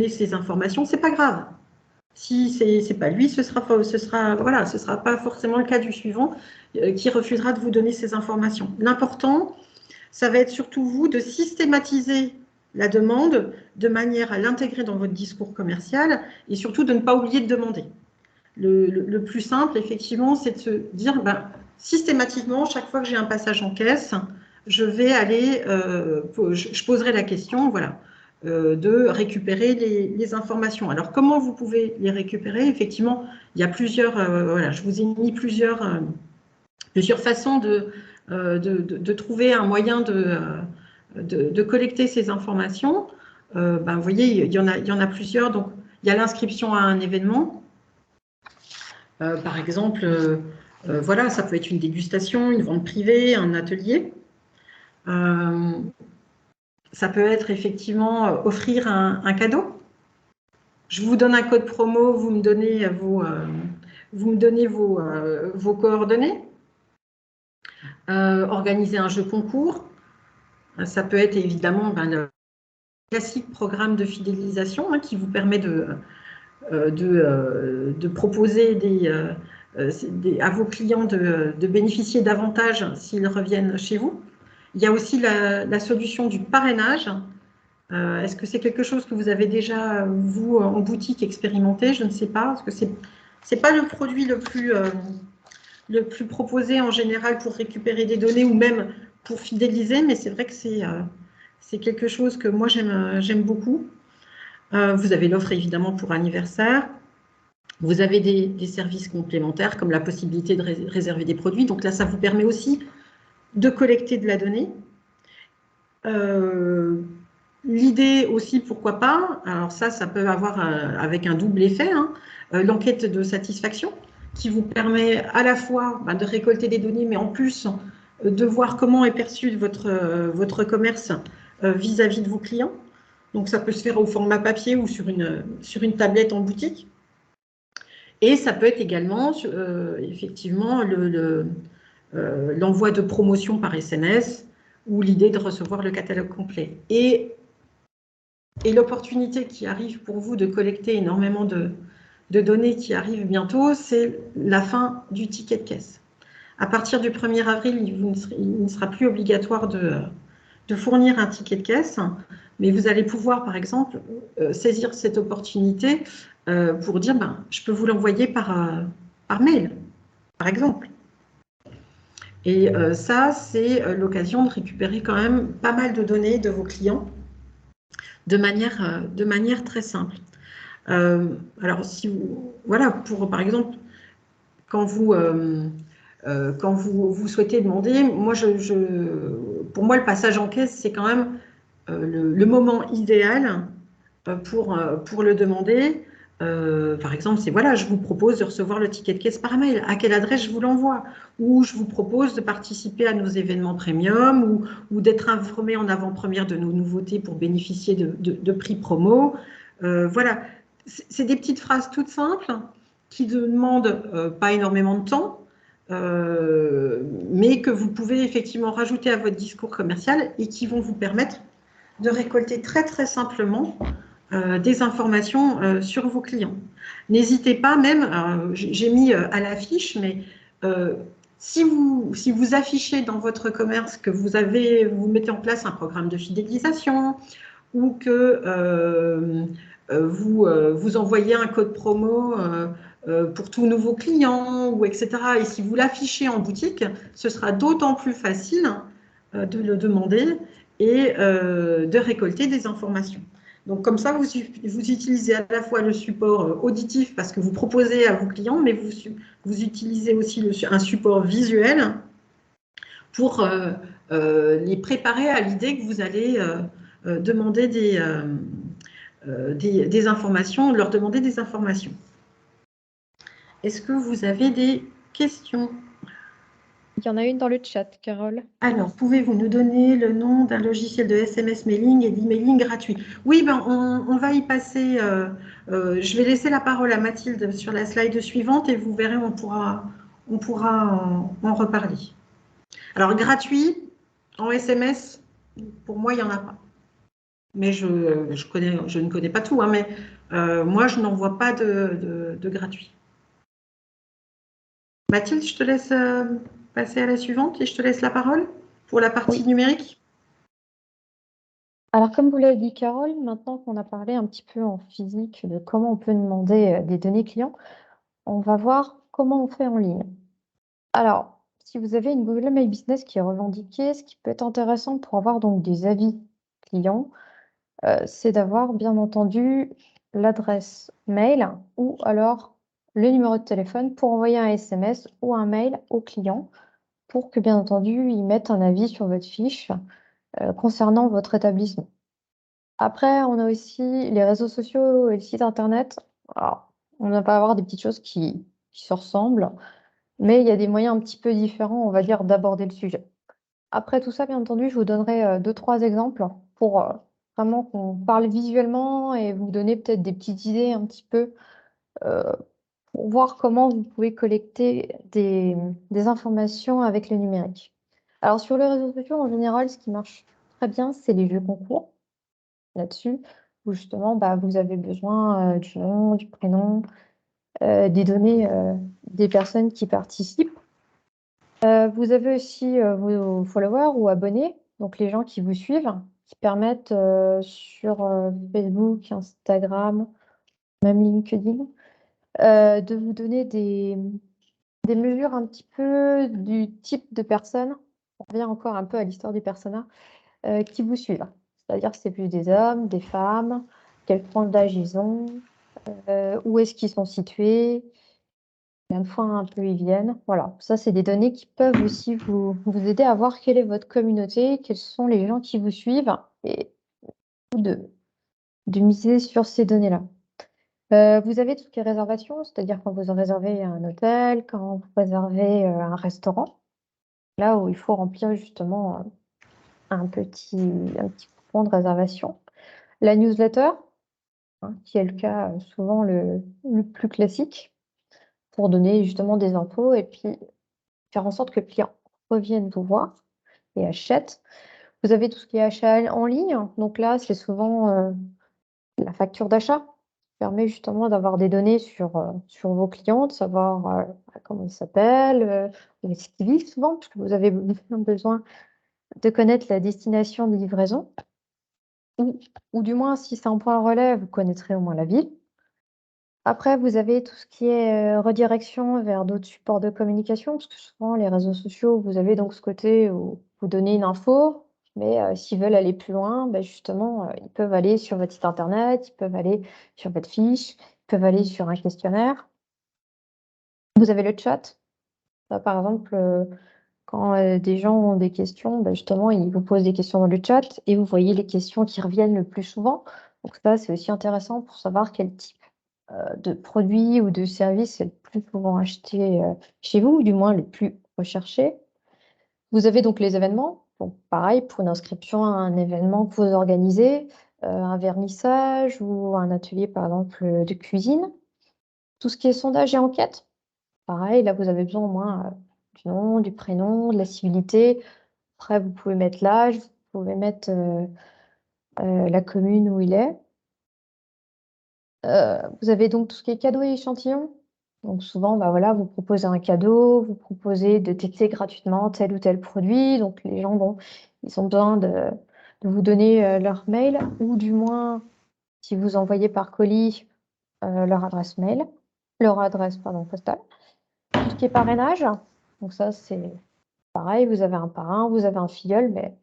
A: ces informations, c'est pas grave. Si c'est pas lui, ce sera pas forcément le cas du suivant qui refusera de vous donner ces informations. L'important, ça va être surtout vous de systématiser la demande de manière à l'intégrer dans votre discours commercial et surtout de ne pas oublier de demander. Le plus simple, effectivement, c'est de se dire systématiquement, chaque fois que j'ai un passage en caisse, je vais aller, je poserai la question, voilà, de récupérer les informations. Alors, comment vous pouvez les récupérer? Effectivement, il y a plusieurs, je vous ai mis plusieurs façons de trouver un moyen de collecter ces informations. Vous voyez, il y en a plusieurs. Donc, il y a l'inscription à un événement. Par exemple, voilà, ça peut être une dégustation, une vente privée, un atelier. Ça peut être effectivement offrir un cadeau. Je vous donne un code promo, vous me donnez vos coordonnées. Organiser un jeu concours. Ça peut être évidemment le classique programme de fidélisation qui vous permet de proposer à vos clients de bénéficier davantage s'ils reviennent chez vous. Il y a aussi la solution du parrainage. Est-ce que c'est quelque chose que vous avez déjà, vous, en boutique, expérimenté? Je ne sais pas, parce que c'est pas le produit le plus proposé en général pour récupérer des données ou même pour fidéliser, mais c'est vrai que c'est quelque chose que moi j'aime beaucoup. Vous avez l'offre évidemment pour anniversaire. Vous avez des services complémentaires comme la possibilité de réserver des produits. Donc là, ça vous permet aussi de collecter de la donnée. L'idée aussi, pourquoi pas, alors ça peut avoir avec un double effet, l'enquête de satisfaction qui vous permet à la fois de récolter des données, mais en plus de voir comment est perçu votre commerce vis-à-vis de vos clients. Donc ça peut se faire au format papier ou sur une tablette en boutique. Et ça peut être également effectivement l'envoi de promotions par SMS ou l'idée de recevoir le catalogue complet. Et l'opportunité qui arrive pour vous de collecter énormément de données qui arrivent bientôt, c'est la fin du ticket de caisse. À partir du 1er avril, il ne sera plus obligatoire de fournir un ticket de caisse, mais vous allez pouvoir, par exemple, saisir cette opportunité pour dire je peux vous l'envoyer par mail, par exemple. Et ça, c'est l'occasion de récupérer quand même pas mal de données de vos clients de manière très simple. Alors, voilà, par exemple, quand vous souhaitez demander, pour moi, le passage en caisse, c'est quand même le moment idéal pour le demander. Par exemple, c'est voilà, je vous propose de recevoir le ticket de caisse par mail. À quelle adresse je vous l'envoie? Ou je vous propose de participer à nos événements premium ou d'être informé en avant-première de nos nouveautés pour bénéficier de prix promo. Voilà, c'est des petites phrases toutes simples qui ne demandent pas énormément de temps, mais que vous pouvez effectivement rajouter à votre discours commercial et qui vont vous permettre de récolter très très simplement des informations sur vos clients. N'hésitez pas même, j'ai mis à l'affiche, mais si vous affichez dans votre commerce que vous mettez en place un programme de fidélisation ou que vous envoyez un code promo pour tous nouveaux clients, ou etc. Et si vous l'affichez en boutique, ce sera d'autant plus facile de le demander et de récolter des informations. Donc comme ça, vous utilisez à la fois le support auditif parce que vous proposez à vos clients, mais vous utilisez aussi un support visuel pour les préparer à l'idée que vous allez demander des informations, leur demander des informations. Est-ce que vous avez des questions?
C: Il y en a une dans le chat, Carole.
A: Alors, pouvez-vous nous donner le nom d'un logiciel de SMS mailing et d'emailing gratuit? Oui, on va y passer. Je vais laisser la parole à Mathilde sur la slide suivante et vous verrez, on pourra en reparler. Alors, gratuit, en SMS, pour moi, il n'y en a pas. Mais je ne connais pas tout, mais moi, je n'en vois pas de gratuit. Mathilde, je te laisse passer à la suivante et je te laisse la parole pour la partie numérique.
C: Alors, comme vous l'avez dit, Carole, maintenant qu'on a parlé un petit peu en physique de comment on peut demander des données clients, on va voir comment on fait en ligne. Alors, si vous avez une Google My Business qui est revendiquée, ce qui peut être intéressant pour avoir donc des avis clients, c'est d'avoir bien entendu l'adresse mail ou alors le numéro de téléphone pour envoyer un SMS ou un mail au client pour que, bien entendu, ils mettent un avis sur votre fiche concernant votre établissement. Après, on a aussi les réseaux sociaux et le site internet. Alors, on va pas avoir des petites choses qui se ressemblent, mais il y a des moyens un petit peu différents, on va dire, d'aborder le sujet. Après tout ça, bien entendu, je vous donnerai 2-3 exemples pour vraiment qu'on parle visuellement et vous donner peut-être des petites idées un petit peu euh, pour voir comment vous pouvez collecter des informations avec le numérique. Alors, sur les réseaux sociaux, en général, ce qui marche très bien, c'est les jeux concours là-dessus, où justement, bah, vous avez besoin du nom, du prénom, des données des personnes qui participent. Vous avez aussi vos followers ou abonnés, donc les gens qui vous suivent, qui permettent sur Facebook, Instagram, même LinkedIn, de vous donner des mesures un petit peu du type de personnes. On revient encore un peu à l'histoire du persona qui vous suivent. C'est-à-dire que c'est plus des hommes, des femmes, quelle tranche d'âge ils ont, où est-ce qu'ils sont situés, combien de fois un peu ils viennent. Voilà, ça c'est des données qui peuvent aussi vous aider à voir quelle est votre communauté, quels sont les gens qui vous suivent et de miser sur ces données-là. Vous avez tout ce qui est réservation, c'est-à-dire quand vous réservez un hôtel, quand vous réservez un restaurant, là où il faut remplir justement un petit coupon de réservation. La newsletter, hein, qui est le cas souvent le plus classique, pour donner justement des infos et puis faire en sorte que le client revienne vous voir et achète. Vous avez tout ce qui est achat en ligne, donc là, c'est souvent la facture d'achat qui permet justement d'avoir des données sur vos clients, de savoir comment ils s'appellent, où est-ce qu'ils vivent souvent, parce que vous avez besoin de connaître la destination de livraison, ou du moins, si c'est un point relais, vous connaîtrez au moins la ville. Après, vous avez tout ce qui est redirection vers d'autres supports de communication, parce que souvent, les réseaux sociaux, vous avez donc ce côté où vous donnez une info, mais s'ils veulent aller plus loin, ben justement, ils peuvent aller sur votre site internet, ils peuvent aller sur votre fiche, ils peuvent aller sur un questionnaire. Vous avez le chat. Là, par exemple, quand des gens ont des questions, ben justement, ils vous posent des questions dans le chat et vous voyez les questions qui reviennent le plus souvent. Donc ça, c'est aussi intéressant pour savoir quel type de produits ou de services est le plus souvent acheté chez vous, ou du moins le plus recherché. Vous avez donc les événements. Donc pareil, pour une inscription à un événement que vous organisez, un vernissage ou un atelier, par exemple, de cuisine. Tout ce qui est sondage et enquête, pareil, là, vous avez besoin au moins du nom, du prénom, de la civilité. Après, vous pouvez mettre l'âge, vous pouvez mettre la commune où il est. Vous avez donc tout ce qui est cadeau et échantillons. Donc souvent, bah voilà, vous proposez un cadeau, vous proposez de tester gratuitement tel ou tel produit. Donc les gens, bon, ils ont besoin de vous donner leur mail, ou du moins, si vous envoyez par colis, leur adresse mail, leur adresse, pardon, postale. Tout ce qui est parrainage, donc ça c'est pareil, vous avez un parrain, vous avez un filleul, mais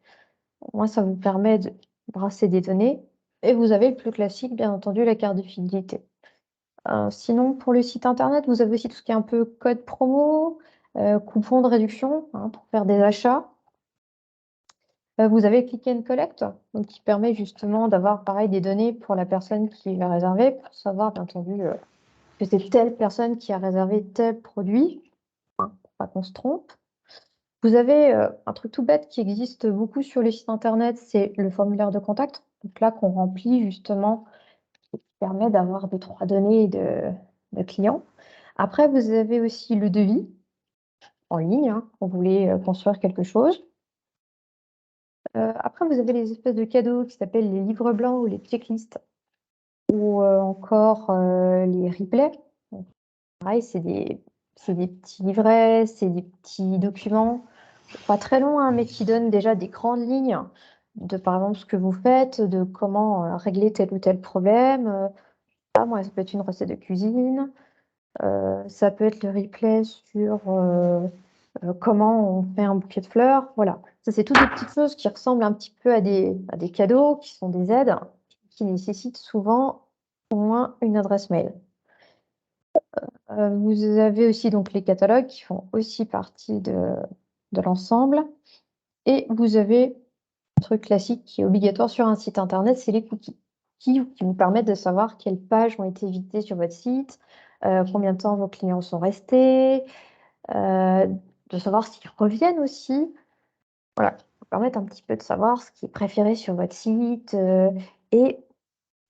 C: au moins ça vous permet de brasser des données. Et vous avez le plus classique, bien entendu, la carte de fidélité. Sinon, pour le site internet, vous avez aussi tout ce qui est un peu code promo, coupon de réduction, hein, pour faire des achats. Vous avez Click and Collect, donc qui permet justement d'avoir pareil des données pour la personne qui va réserver, pour savoir bien entendu que c'est telle personne qui a réservé tel produit, hein, pour pas qu'on se trompe. Vous avez un truc tout bête qui existe beaucoup sur le site internet, c'est le formulaire de contact. Donc là, qu'on remplit justement, qui permet d'avoir 2-3 données de clients. Après, vous avez aussi le devis en ligne, hein, quand vous voulez construire quelque chose. Après, vous avez les espèces de cadeaux qui s'appellent les livres blancs ou les checklists, ou encore les replays. Donc, pareil, c'est des petits livrets, c'est des petits documents, pas très longs, hein, mais qui donnent déjà des grandes lignes de, par exemple, ce que vous faites, de comment régler tel ou tel problème. Moi, ça peut être une recette de cuisine, ça peut être le replay sur comment on fait un bouquet de fleurs. Voilà, ça c'est toutes des petites choses qui ressemblent un petit peu à des cadeaux, qui sont des aides, qui nécessitent souvent au moins une adresse mail. Vous avez aussi donc les catalogues qui font aussi partie de l'ensemble. Et vous avez un truc classique qui est obligatoire sur un site internet, c'est les cookies, qui vous permettent de savoir quelles pages ont été visitées sur votre site, combien de temps vos clients sont restés, de savoir s'ils reviennent aussi. Voilà, ça vous permettre un petit peu de savoir ce qui est préféré sur votre site et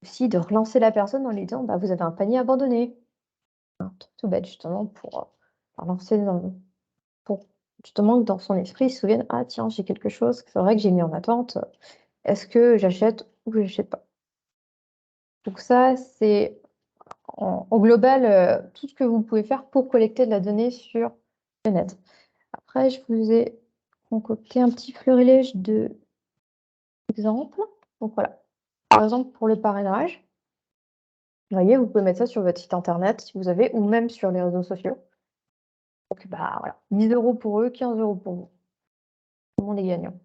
C: aussi de relancer la personne en lui disant bah, vous avez un panier abandonné. Un truc tout bête, justement, pour lancer pour justement que dans son esprit, il se souvienne ah, tiens, j'ai quelque chose, c'est vrai que j'ai mis en attente, est-ce que j'achète ou je n'achète pas? Donc, ça, c'est en global tout ce que vous pouvez faire pour collecter de la donnée sur le net. Après, je vous ai concocté un petit florilège d'exemples. Donc, voilà. Par exemple, pour le parrainage, vous voyez, vous pouvez mettre ça sur votre site internet si vous avez, ou même sur les réseaux sociaux. Donc, bah, voilà, 10 € pour eux, 15 € pour vous. Tout le monde est gagnant.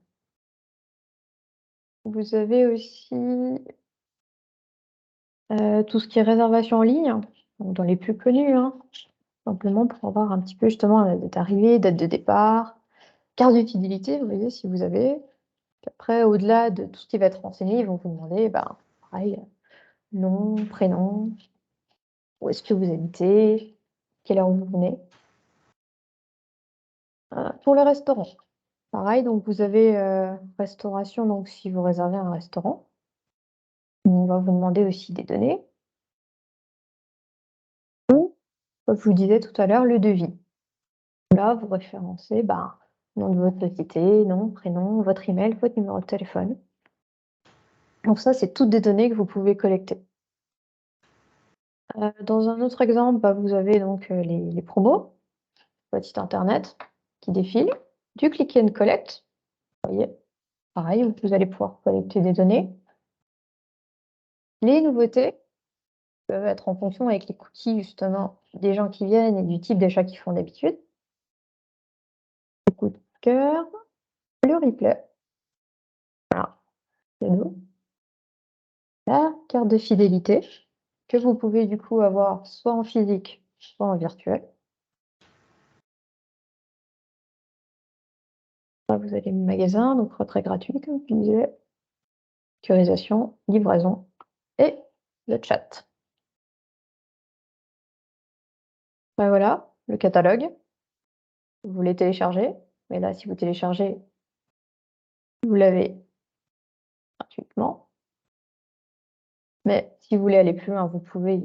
C: Vous avez aussi tout ce qui est réservation en ligne, donc dans les plus connus, hein, simplement pour avoir un petit peu justement la date d'arrivée, date de départ, carte de fidélité, vous voyez, si vous avez. Puis après, au-delà de tout ce qui va être renseigné, ils vont vous demander, ben, pareil, nom, prénom, où est-ce que vous habitez, quelle heure vous venez. Pour les restaurants, pareil, donc vous avez restauration, donc si vous réservez un restaurant, on va vous demander aussi des données. Ou, comme je vous disais tout à l'heure, le devis. Là, vous référencez ben, nom de votre société, nom, prénom, votre email, votre numéro de téléphone. Donc ça, c'est toutes des données que vous pouvez collecter. Dans un autre exemple, bah, vous avez donc les promos, votre site internet qui défile, du click and collect. Vous voyez, pareil, vous allez pouvoir collecter des données. Les nouveautés peuvent être en fonction avec les cookies justement des gens qui viennent et du type d'achat qu'ils font d'habitude. Le coup de cœur, le replay. Voilà, cadeau. La carte de fidélité que vous pouvez du coup avoir soit en physique, soit en virtuel. Là, vous avez le magasin, donc retrait gratuit, comme je disais, sécurisation, livraison et le chat. Ben voilà, le catalogue. Vous voulez télécharger, mais là, si vous téléchargez, vous l'avez gratuitement. Mais si vous voulez aller plus loin, vous pouvez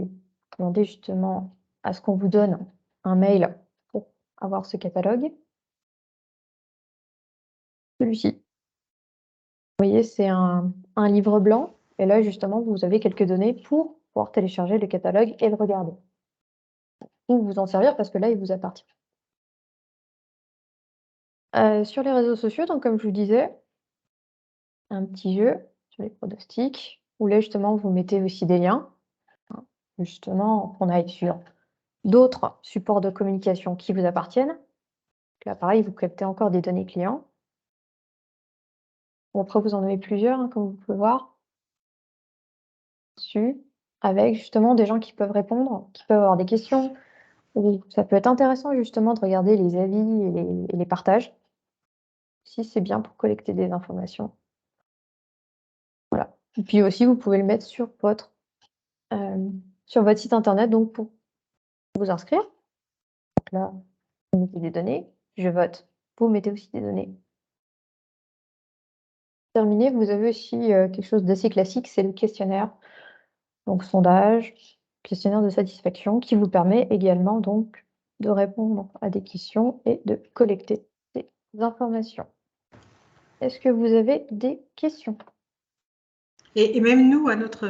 C: demander justement à ce qu'on vous donne un mail pour avoir ce catalogue. Celui-ci. Vous voyez, c'est un livre blanc. Et là, justement, vous avez quelques données pour pouvoir télécharger le catalogue et le regarder. Ou vous en servir parce que là, il vous appartient. Sur les réseaux sociaux, donc comme je vous disais, un petit jeu sur les pronostics, où là, justement, vous mettez aussi des liens. Hein, justement, qu'on aille sur d'autres supports de communication qui vous appartiennent. Là, pareil, vous captez encore des données clients. Bon, après, vous en avez plusieurs, hein, comme vous pouvez voir. Dessus, avec justement des gens qui peuvent répondre, qui peuvent avoir des questions. Et ça peut être intéressant justement de regarder les avis et les partages. Si c'est bien pour collecter des informations. Voilà. Et puis aussi, vous pouvez le mettre sur votre site internet, donc pour vous inscrire. Donc là, vous mettez des données, je vote, vous mettez aussi des données. Terminé, vous avez aussi quelque chose d'assez classique, c'est le questionnaire. Donc sondage, questionnaire de satisfaction qui vous permet également donc de répondre à des questions et de collecter des informations. Est-ce que vous avez des questions?
A: Et même nous, à notre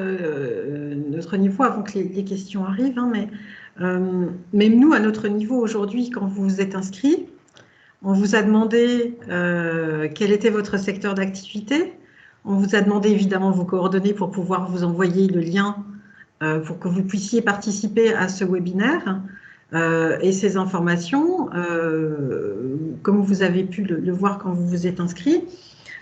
A: niveau, avant que les questions arrivent, hein, mais même nous, à notre niveau aujourd'hui, quand vous vous êtes inscrit, on vous a demandé quel était votre secteur d'activité. On vous a demandé évidemment vos coordonnées pour pouvoir vous envoyer le lien pour que vous puissiez participer à ce webinaire. Et ces informations, comme vous avez pu le voir quand vous vous êtes inscrit,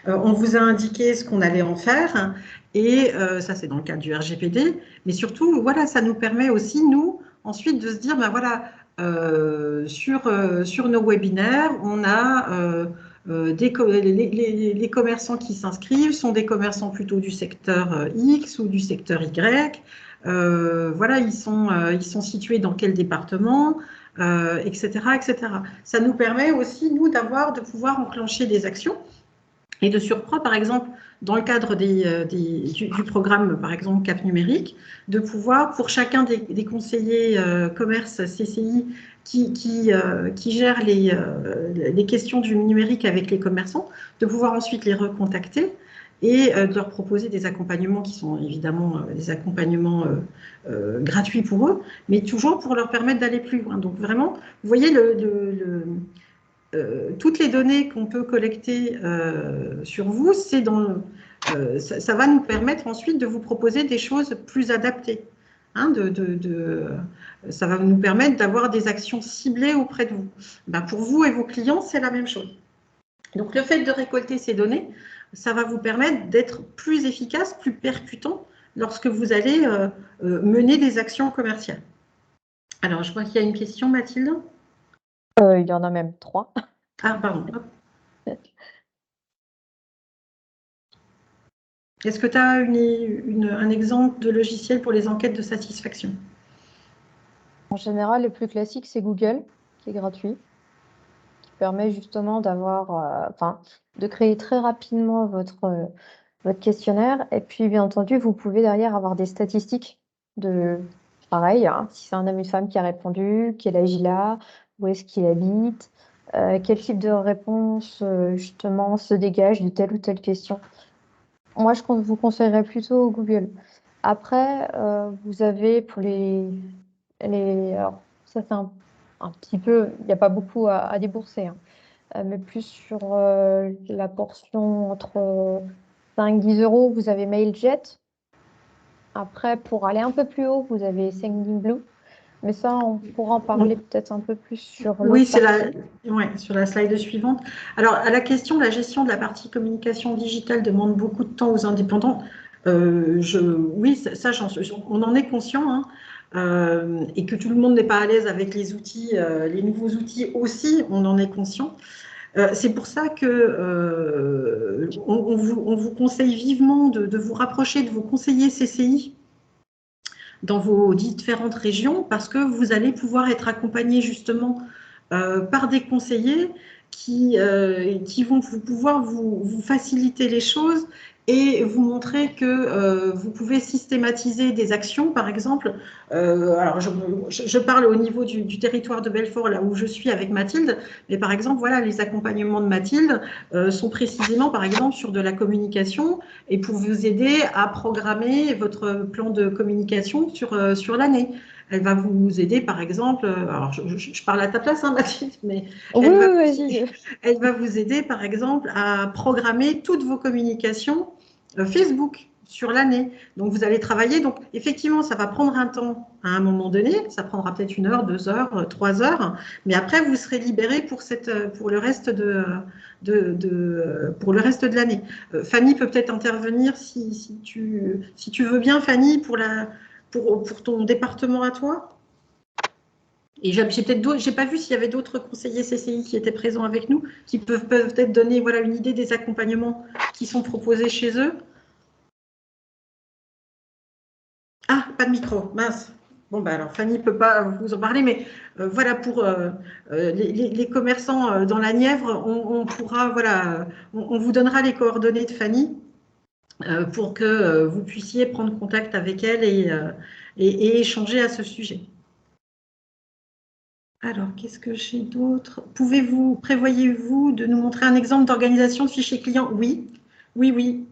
A: on vous a indiqué ce qu'on allait en faire, et ça c'est dans le cadre du RGPD, mais surtout, voilà, ça nous permet aussi, nous, ensuite de se dire, ben voilà, sur nos webinaires, on a les commerçants qui s'inscrivent sont des commerçants plutôt du secteur X ou du secteur Y. Voilà, ils sont situés dans quel département, etc., etc. Ça nous permet aussi, nous, de pouvoir enclencher des actions. Et de surcroît, par exemple, dans le cadre du programme, par exemple, Cap Numérique, de pouvoir, pour chacun des conseillers commerce CCI qui gèrent les questions du numérique avec les commerçants, de pouvoir ensuite les recontacter et de leur proposer des accompagnements qui sont évidemment des accompagnements gratuits pour eux, mais toujours pour leur permettre d'aller plus loin. Donc vraiment, vous voyez toutes les données qu'on peut collecter sur vous, ça va nous permettre ensuite de vous proposer des choses plus adaptées. Hein, ça va nous permettre d'avoir des actions ciblées auprès de vous. Ben, pour vous et vos clients, c'est la même chose. Donc, le fait de récolter ces données, ça va vous permettre d'être plus efficace, plus percutant lorsque vous allez mener des actions commerciales. Alors, je vois qu'il y a une question, Mathilde.
C: Il y en a même 3.
A: Ah, pardon. Est-ce que tu as un exemple de logiciel pour les enquêtes de satisfaction?
C: En général, le plus classique, c'est Google, qui est gratuit, qui permet justement de créer très rapidement votre questionnaire. Et puis, bien entendu, vous pouvez derrière avoir des statistiques pareil, hein, si c'est un homme ou une femme qui a répondu, quel âge il a, où est-ce qu'il habite, quel type de réponse justement se dégage de telle ou telle question. Moi, je vous conseillerais plutôt Google. Après, vous avez pour alors, ça c'est un petit peu, il n'y a pas beaucoup à débourser, hein, mais plus sur la portion entre 5-10 euros, vous avez Mailjet. Après, pour aller un peu plus haut, vous avez Sendinblue. Mais ça, on pourra en parler peut-être un peu plus sur l'autre
A: Oui,
C: partie.
A: sur la slide suivante. Alors, à la question, la gestion de la partie communication digitale demande beaucoup de temps aux indépendants. Oui, ça, on en est conscient, hein, et que tout le monde n'est pas à l'aise avec les outils, les nouveaux outils aussi, on en est conscient. C'est pour ça que on vous conseille vivement de vous rapprocher de vos conseillers CCI dans vos différentes régions, parce que vous allez pouvoir être accompagné justement par des conseillers qui vont pouvoir vous faciliter les choses et vous montrer que vous pouvez systématiser des actions, par exemple. Alors, je parle au niveau du territoire de Belfort, là où je suis avec Mathilde, mais par exemple, voilà, les accompagnements de Mathilde sont précisément, par exemple, sur de la communication et pour vous aider à programmer votre plan de communication sur l'année. Elle va vous aider, par exemple, alors je parle à ta place, hein, Mathilde, mais elle va vous aider, par exemple, à programmer toutes vos communications Facebook sur l'année. Donc, vous allez travailler. Donc, effectivement, ça va prendre un temps à un moment donné. Ça prendra peut-être 1 heure, 2 heures, 3 heures. Mais après, vous serez libéré pour le reste de l'année. Fanny peut peut-être intervenir si tu veux bien, Fanny, pour ton département à toi. Et j'ai pas vu s'il y avait d'autres conseillers CCI qui étaient présents avec nous, qui peuvent peut-être donner voilà, une idée des accompagnements qui sont proposés chez eux. Ah, pas de micro, mince. Bon, bah alors Fanny ne peut pas vous en parler, mais voilà, pour les commerçants dans la Nièvre, on pourra, voilà, on vous donnera les coordonnées de Fanny pour que vous puissiez prendre contact avec elle et échanger à ce sujet. Alors, qu'est-ce que j'ai d'autre? Prévoyez-vous de nous montrer un exemple d'organisation de fichiers clients? Oui, oui, oui.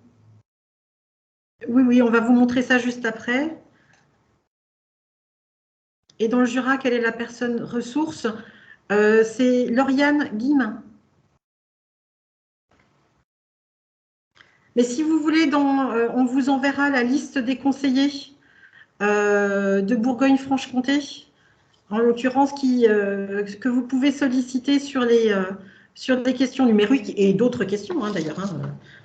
A: Oui, oui, on va vous montrer ça juste après. Et dans le Jura, quelle est la personne ressource? C'est Lauriane Guillemin. Mais si vous voulez, on vous enverra la liste des conseillers de Bourgogne-Franche-Comté, en l'occurrence, que vous pouvez solliciter sur des questions numériques et d'autres questions, hein, d'ailleurs. Hein.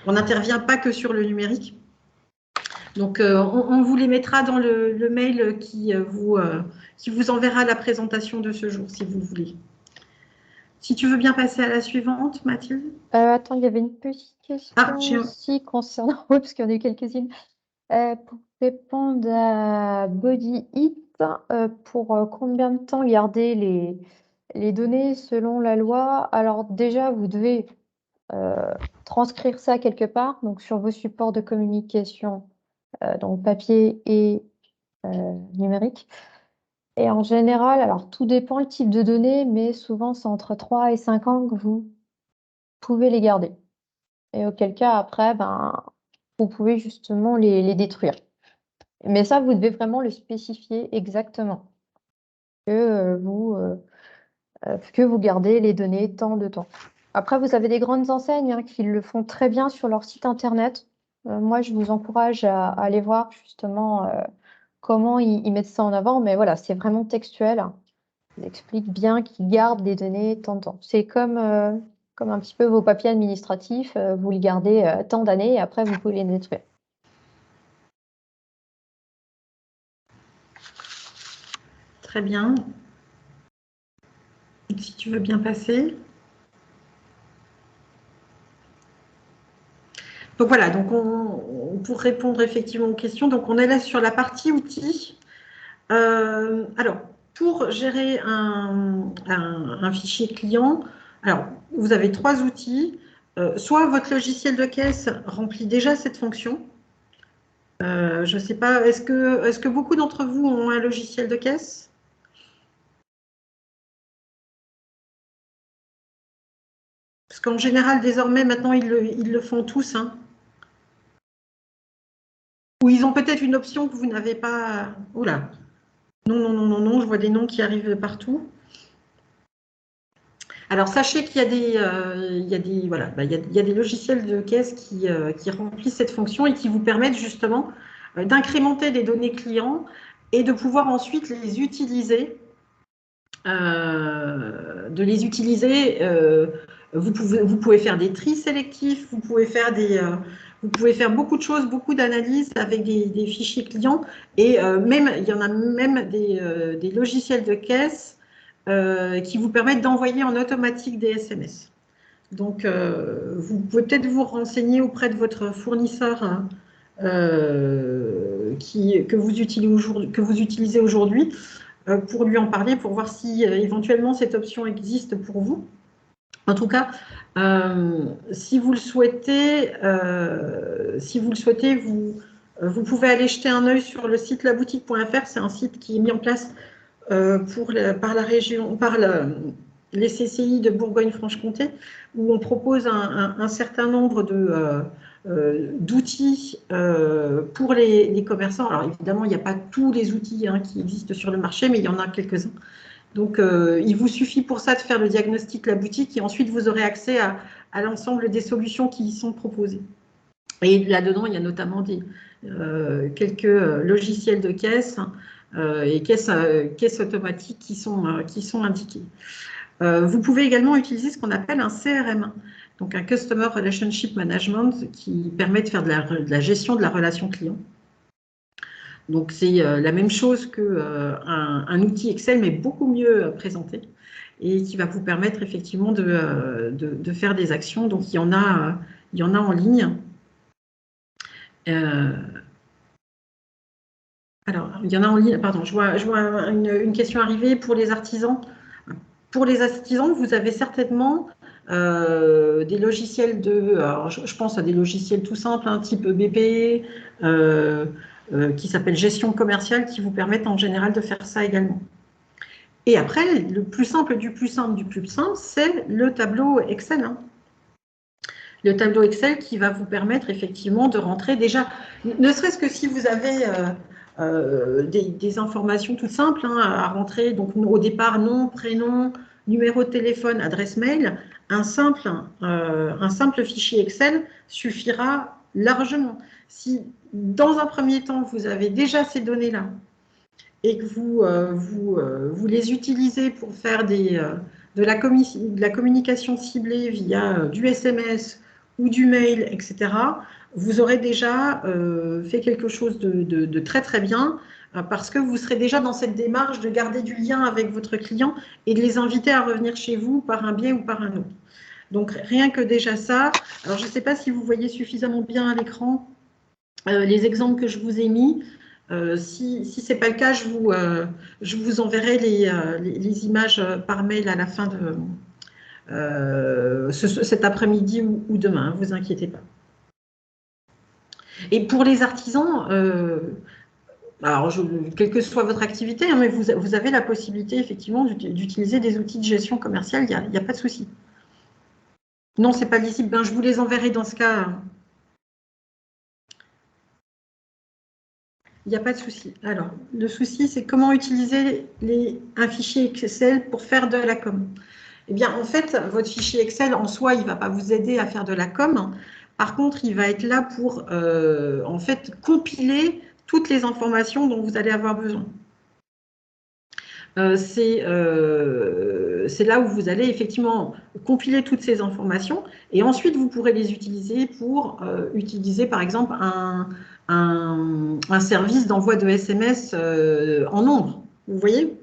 A: On n'intervient pas que sur le numérique. Donc, on vous les mettra dans le mail qui vous enverra la présentation de ce jour, si vous voulez. Si tu veux bien passer à la suivante, Mathilde.
C: Attends, il y avait une petite question aussi concernant, oui, parce qu'il y en a eu quelques-unes. Pour répondre à Body It, pour combien de temps garder les données selon la loi? Alors déjà, vous devez transcrire ça quelque part, donc sur vos supports de communication, donc papier et numérique. Et en général, alors tout dépend le type de données, mais souvent c'est entre 3 et 5 ans que vous pouvez les garder. Et auquel cas, après, ben, vous pouvez justement les détruire. Mais ça, vous devez vraiment le spécifier exactement. Que vous gardez les données tant de temps. Après, vous avez des grandes enseignes qui le font très bien sur leur site internet. Moi, je vous encourage à aller voir justement comment ils mettent ça en avant. Mais voilà, c'est vraiment textuel. Ils expliquent bien qu'ils gardent les données tant de temps. C'est comme un petit peu vos papiers administratifs. Vous les gardez tant d'années et après, vous pouvez les détruire.
A: Très bien. Si tu veux bien passer. Donc voilà, donc pour répondre effectivement aux questions, donc on est là sur la partie outils. Alors, pour gérer un fichier client, alors vous avez 3 outils. Soit votre logiciel de caisse remplit déjà cette fonction. Je ne sais pas, est-ce que beaucoup d'entre vous ont un logiciel de caisse? Parce qu'en général, désormais, maintenant, ils le font tous. Hein. Ou ils ont peut-être une option que vous n'avez pas. Oula. Non, non, non, non, non, je vois des noms qui arrivent partout. Alors, sachez qu'il y a des logiciels de caisse qui remplissent cette fonction et qui vous permettent justement d'incrémenter des données clients et de pouvoir ensuite les utiliser. Vous pouvez faire des tris sélectifs, vous pouvez faire beaucoup de choses, beaucoup d'analyses avec des fichiers clients et il y en a même des logiciels de caisse qui vous permettent d'envoyer en automatique des SMS. Donc, vous pouvez peut-être vous renseigner auprès de votre fournisseur que vous utilisez aujourd'hui pour lui en parler, pour voir si éventuellement cette option existe pour vous. En tout cas, si vous le souhaitez, vous pouvez aller jeter un œil sur le site laboutique.fr. C'est un site qui est mis en place par les CCI de Bourgogne-Franche-Comté, où on propose un certain nombre d'outils pour les commerçants. Alors évidemment, il n'y a pas tous les outils qui existent sur le marché, mais il y en a quelques-uns. Donc, il vous suffit pour ça de faire le diagnostic la boutique et ensuite vous aurez accès à l'ensemble des solutions qui y sont proposées. Et là-dedans, il y a notamment quelques logiciels de caisse et caisses automatiques qui sont indiqués. Vous pouvez également utiliser ce qu'on appelle un CRM, donc un Customer Relationship Management, qui permet de faire de la gestion de la relation client. Donc c'est la même chose qu'un outil Excel, mais beaucoup mieux présenté et qui va vous permettre effectivement de faire des actions. Donc il y en a en ligne. Alors, il y en a en ligne, pardon, je vois une question arriver pour les artisans. Pour les artisans, vous avez certainement des logiciels alors je pense à des logiciels tout simples, type BP, qui s'appelle gestion commerciale, qui vous permettent en général de faire ça également. Et après, le plus simple du plus simple du plus simple, c'est le tableau Excel. Le tableau Excel qui va vous permettre effectivement de rentrer déjà, ne serait-ce que si vous avez des informations toutes simples à rentrer, donc au départ, nom, prénom, numéro de téléphone, adresse mail, un simple fichier Excel suffira largement. Si dans un premier temps, vous avez déjà ces données-là et que vous les utilisez pour faire de la communication ciblée via du SMS ou du mail, etc., vous aurez déjà fait quelque chose de très très bien parce que vous serez déjà dans cette démarche de garder du lien avec votre client et de les inviter à revenir chez vous par un biais ou par un autre. Donc rien que déjà ça, alors je ne sais pas si vous voyez suffisamment bien à l'écran les exemples que je vous ai mis. Si ce n'est pas le cas, je vous enverrai les images par mail à la fin de cet après-midi ou demain, ne vous inquiétez pas. Et pour les artisans, alors quelle que soit votre activité, hein, mais vous avez la possibilité effectivement d'utiliser des outils de gestion commerciale, il n'y a pas de souci. Non, ce n'est pas lisible, ben, je vous les enverrai dans ce cas. Il n'y a pas de souci. Alors, le souci, c'est comment utiliser un fichier Excel pour faire de la com. Eh bien, en fait, votre fichier Excel, en soi, il ne va pas vous aider à faire de la com. Par contre, il va être là pour, en fait, compiler toutes les informations dont vous allez avoir besoin. C'est là où vous allez effectivement compiler toutes ces informations et ensuite, vous pourrez les utiliser pour utiliser, par exemple, un service d'envoi de SMS en nombre. Vous voyez ?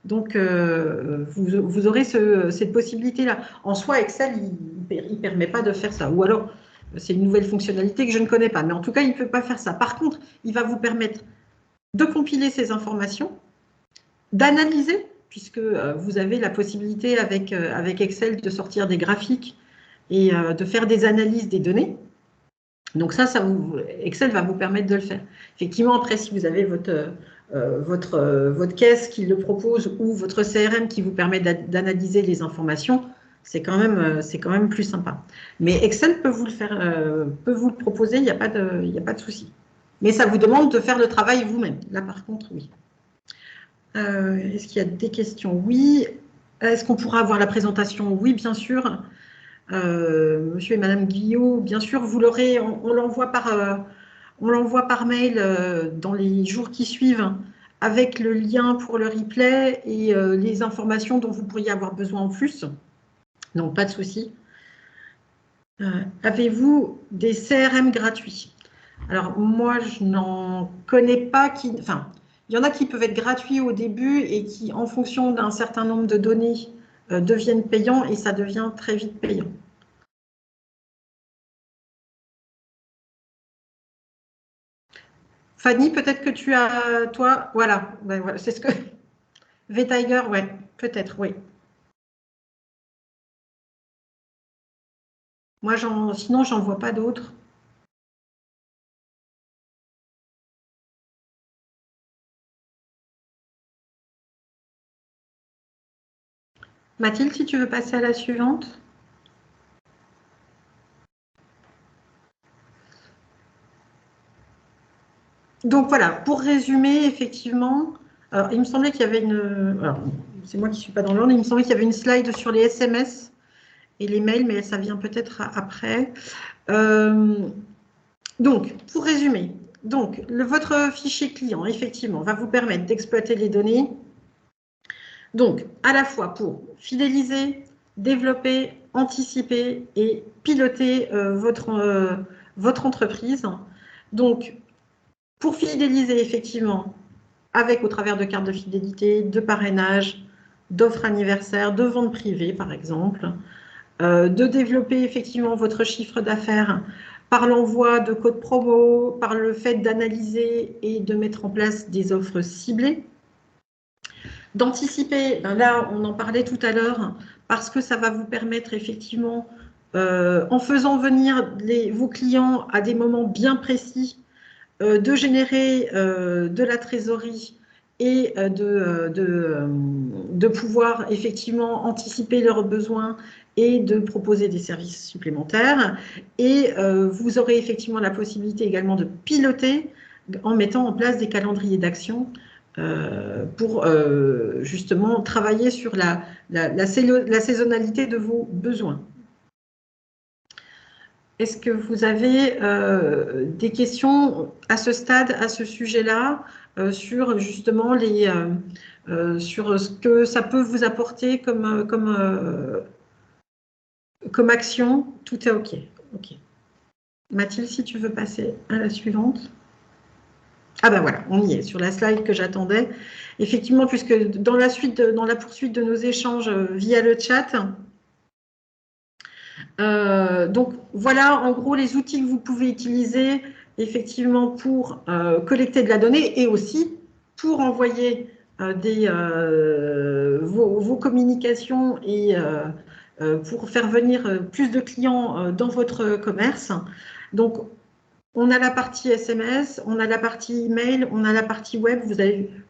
A: Donc, vous aurez cette possibilité-là. En soi, Excel, il ne permet pas de faire ça. Ou alors, c'est une nouvelle fonctionnalité que je ne connais pas. Mais en tout cas, il ne peut pas faire ça. Par contre, il va vous permettre de compiler ces informations, d'analyser, puisque vous avez la possibilité avec Excel de sortir des graphiques et de faire des analyses des données. Donc ça Excel va vous permettre de le faire. Effectivement, après, si vous avez votre caisse qui le propose ou votre CRM qui vous permet d'analyser les informations, c'est quand même plus sympa. Mais Excel peut vous le faire, peut vous le proposer, il n'y a pas de souci. Mais ça vous demande de faire le travail vous-même. Là, par contre, oui. Est-ce qu'il y a des questions? Oui. Est-ce qu'on pourra avoir la présentation? Oui, bien sûr. Monsieur et Madame Guillot, bien sûr, vous l'aurez, on l'envoie par mail dans les jours qui suivent avec le lien pour le replay et les informations dont vous pourriez avoir besoin en plus. Donc, pas de souci. Avez-vous des CRM gratuits? Alors, moi, je n'en connais pas qui... Enfin, il y en a qui peuvent être gratuits au début et qui, en fonction d'un certain nombre de données, deviennent payants et ça devient très vite payant. Fanny, peut-être que tu as, toi, voilà, ben voilà, c'est ce que... V-Tiger, ouais, peut-être, oui. Moi, sinon, j'en vois pas d'autres. Mathilde, si tu veux passer à la suivante. Donc voilà, pour résumer, effectivement, alors, il me semblait qu'il y avait une... Alors, c'est moi qui ne suis pas dans l'ordre, il me semblait qu'il y avait une slide sur les SMS et les mails, mais ça vient peut-être après. Donc, pour résumer, donc, votre fichier client, effectivement, va vous permettre d'exploiter les données. Donc, à la fois pour fidéliser, développer, anticiper et piloter votre entreprise. Donc, pour fidéliser, effectivement, au travers de cartes de fidélité, de parrainage, d'offres anniversaires, de ventes privées, par exemple, de développer effectivement votre chiffre d'affaires par l'envoi de codes promo, par le fait d'analyser et de mettre en place des offres ciblées. D'anticiper, ben là, on en parlait tout à l'heure, parce que ça va vous permettre effectivement, en faisant venir vos clients à des moments bien précis, de générer de la trésorerie et de pouvoir effectivement anticiper leurs besoins et de proposer des services supplémentaires. Et vous aurez effectivement la possibilité également de piloter en mettant en place des calendriers d'action pour justement travailler sur la saisonnalité de vos besoins. Est-ce que vous avez des questions à ce stade, à ce sujet-là, sur justement sur ce que ça peut vous apporter comme action? Tout est OK. Ok. Mathilde, si tu veux passer à la suivante. Ah ben voilà, on y est, sur la slide que j'attendais. Effectivement, puisque dans la poursuite de nos échanges via le chat, donc voilà en gros les outils que vous pouvez utiliser effectivement pour collecter de la donnée et aussi pour envoyer vos communications et pour faire venir plus de clients dans votre commerce. Donc, on a la partie SMS, on a la partie email, on a la partie web. Vous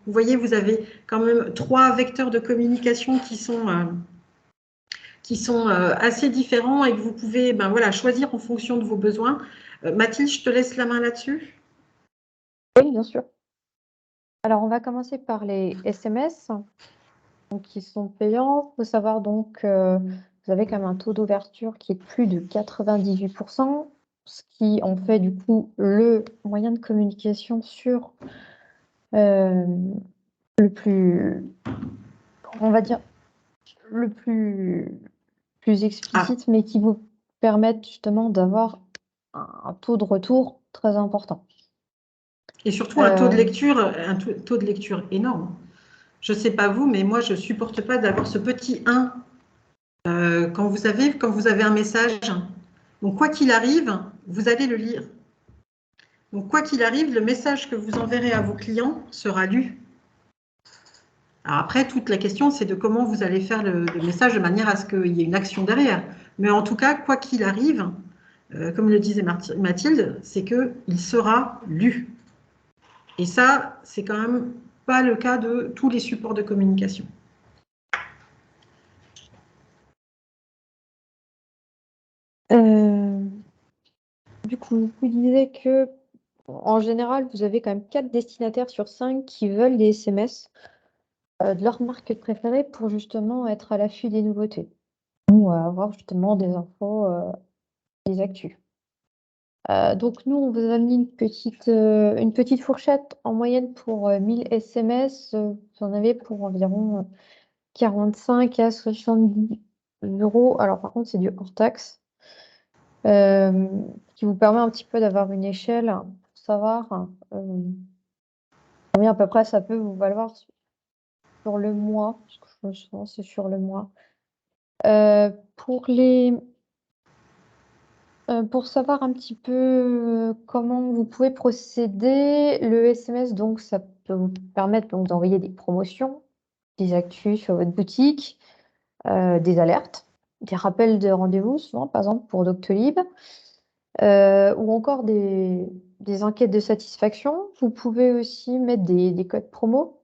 A: voyez, vous avez quand même 3 vecteurs de communication qui sont assez différents et que vous pouvez voilà, choisir en fonction de vos besoins. Mathilde, je te laisse la main là-dessus.
C: Oui, bien sûr. Alors, on va commencer par les SMS, donc, qui sont payants. Il faut savoir donc vous avez quand même un taux d'ouverture qui est de plus de 98%, ce qui en fait du coup le moyen de communication sur le plus, on va dire, le plus explicite, mais qui vous permettent justement d'avoir un taux de retour très important.
A: Et surtout un taux de lecture énorme. Je ne sais pas vous, mais moi, je ne supporte pas d'avoir ce petit 1 quand vous avez un message. Donc, quoi qu'il arrive, vous allez le lire. Donc, quoi qu'il arrive, le message que vous enverrez à vos clients sera lu. Alors après, toute la question, c'est de comment vous allez faire le message de manière à ce qu'il y ait une action derrière. Mais en tout cas, quoi qu'il arrive, comme le disait Mathilde, c'est qu'il sera lu. Et ça, c'est quand même pas le cas de tous les supports de communication.
C: Du coup, vous disiez que en général, vous avez quand même 4 destinataires sur 5 qui veulent des SMS de leur marque préférée pour justement être à l'affût des nouveautés ou avoir justement des infos, des actus. Donc nous, on vous a mis une petite fourchette en moyenne pour 1000 SMS. Vous en avez pour environ 45 à 70 euros. Alors par contre, c'est du hors taxe. Qui vous permet un petit peu d'avoir une échelle pour savoir combien à peu près ça peut vous valoir sur le mois, parce que souvent c'est sur le mois. Pour savoir un petit peu comment vous pouvez procéder, le SMS, donc ça peut vous permettre donc d'envoyer des promotions, des actus sur votre boutique, des alertes, des rappels de rendez-vous, souvent par exemple pour Doctolib. Ou encore des enquêtes de satisfaction. Vous pouvez aussi mettre des codes promo,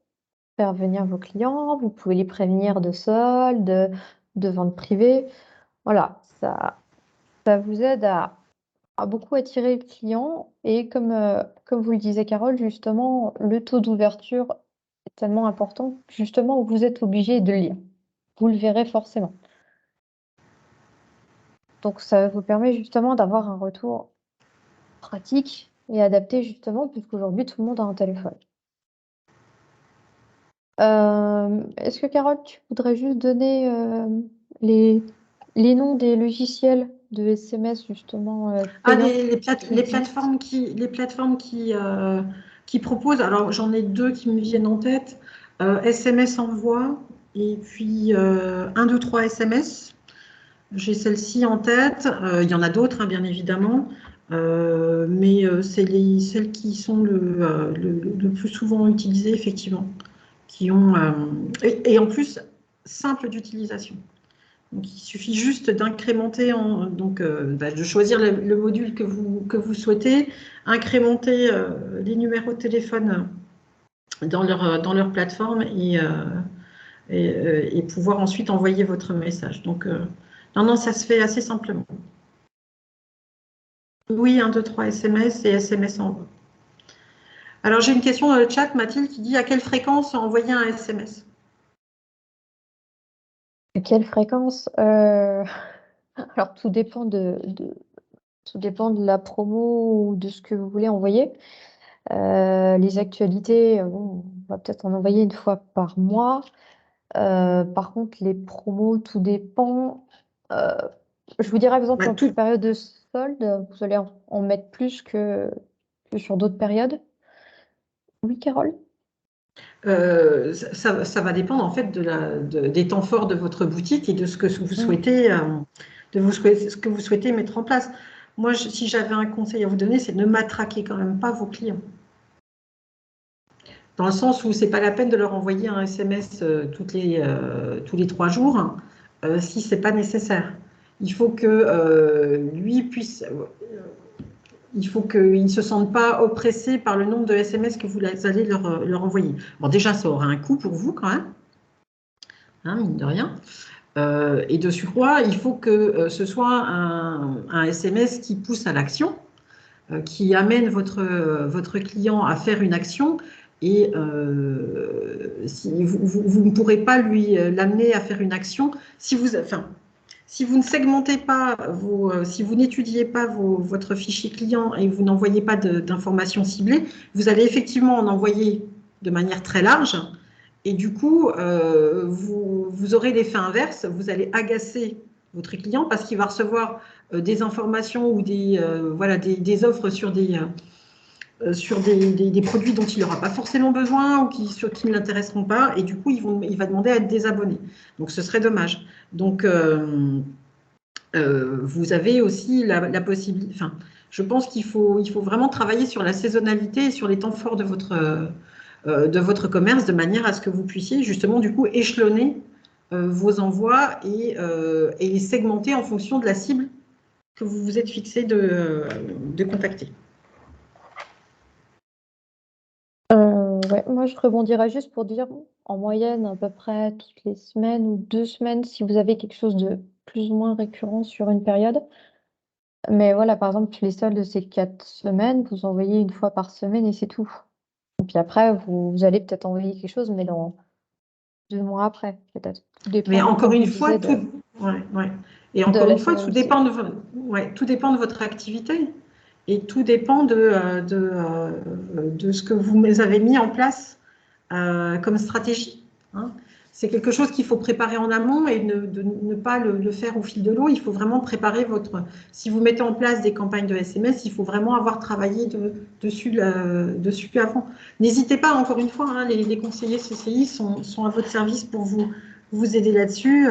C: faire venir vos clients, vous pouvez les prévenir de soldes, de ventes privées. Voilà, ça vous aide à beaucoup attirer le client. Et comme vous le disiez, Carole, justement, le taux d'ouverture est tellement important que justement, vous êtes obligé de le lire. Vous le verrez forcément. Donc, ça vous permet justement d'avoir un retour pratique et adapté justement, puisqu'aujourd'hui, tout le monde a un téléphone. Est-ce que Carole, tu voudrais juste donner les noms des logiciels de SMS justement payants
A: Les
C: qui existent?
A: plateformes qui proposent, alors j'en ai 2 qui me viennent en tête, SMS Envoi et puis 1, 2, 3 SMS. J'ai celle-ci en tête. Il y en a d'autres, hein, bien évidemment, mais c'est celles qui sont le plus souvent utilisées, effectivement, qui ont, et en plus, simple d'utilisation. Donc, il suffit juste d'incrémenter, de choisir le module que vous souhaitez, incrémenter les numéros de téléphone dans leur plateforme et pouvoir ensuite envoyer votre message. Donc, non, ça se fait assez simplement. Oui, 1, 2, 3 SMS et SMS envoi. Alors, j'ai une question dans le chat, Mathilde, qui dit à quelle fréquence envoyer un SMS?
C: À quelle fréquence? Alors, tout dépend tout dépend de la promo ou de ce que vous voulez envoyer. Les actualités, bon, on va peut-être en envoyer une fois par mois. Par contre, les promos, tout dépend. Je vous dirais, par exemple, en période de soldes, vous allez en mettre plus que sur d'autres périodes? Oui, Carole?
A: Ça va dépendre en fait des temps forts de votre boutique et de ce que vous souhaitez, ce que vous souhaitez mettre en place. Moi, si j'avais un conseil à vous donner, c'est de ne matraquer quand même pas vos clients. Dans le sens où c'est pas la peine de leur envoyer un SMS tous les 3 jours si c'est pas nécessaire. Il faut que lui puisse, il faut qu'ils ne se sentent pas oppressés par le nombre de SMS que vous allez leur envoyer. Bon, déjà, ça aura un coût pour vous quand même, hein, mine de rien. Et de surcroît, il faut que ce soit un SMS qui pousse à l'action, qui amène votre client à faire une action. Et si vous ne pourrez pas lui l'amener à faire une action si vous ne segmentez pas, si vous n'étudiez pas votre fichier client et vous n'envoyez pas d'informations ciblées, vous allez effectivement en envoyer de manière très large. Et du coup, vous aurez l'effet inverse. Vous allez agacer votre client parce qu'il va recevoir des informations ou des offres sur des produits dont il n'aura pas forcément besoin ou qui ne l'intéresseront pas. Et du coup, il va demander à être désabonné. Donc, ce serait dommage. Donc, vous avez aussi la possibilité. Enfin, je pense qu'il faut vraiment travailler sur la saisonnalité et sur les temps forts de votre commerce de manière à ce que vous puissiez justement du coup échelonner vos envois et les segmenter en fonction de la cible que vous vous êtes fixé de contacter.
C: Ouais, moi, je rebondirais juste pour dire, en moyenne, à peu près toutes les semaines ou 2 semaines, si vous avez quelque chose de plus ou moins récurrent sur une période. Mais voilà, par exemple, les soldes de ces 4 semaines, vous envoyez une fois par semaine et c'est tout. Et puis après, vous allez peut-être envoyer quelque chose, mais dans 2 mois après, peut-être. Tout dépend,
A: Mais encore
C: comme je
A: une
C: vous
A: fois,
C: disais,
A: Et
C: de
A: encore
C: la
A: une fois, tout
C: saisonnalité.
A: dépend tout dépend de votre activité et tout dépend de ce que vous avez mis en place comme stratégie, hein. C'est quelque chose qu'il faut préparer en amont et de ne pas le faire au fil de l'eau. Il faut vraiment préparer Si vous mettez en place des campagnes de SMS, il faut vraiment avoir travaillé dessus avant. N'hésitez pas, encore une fois, hein, les conseillers CCI sont à votre service pour vous aider là-dessus.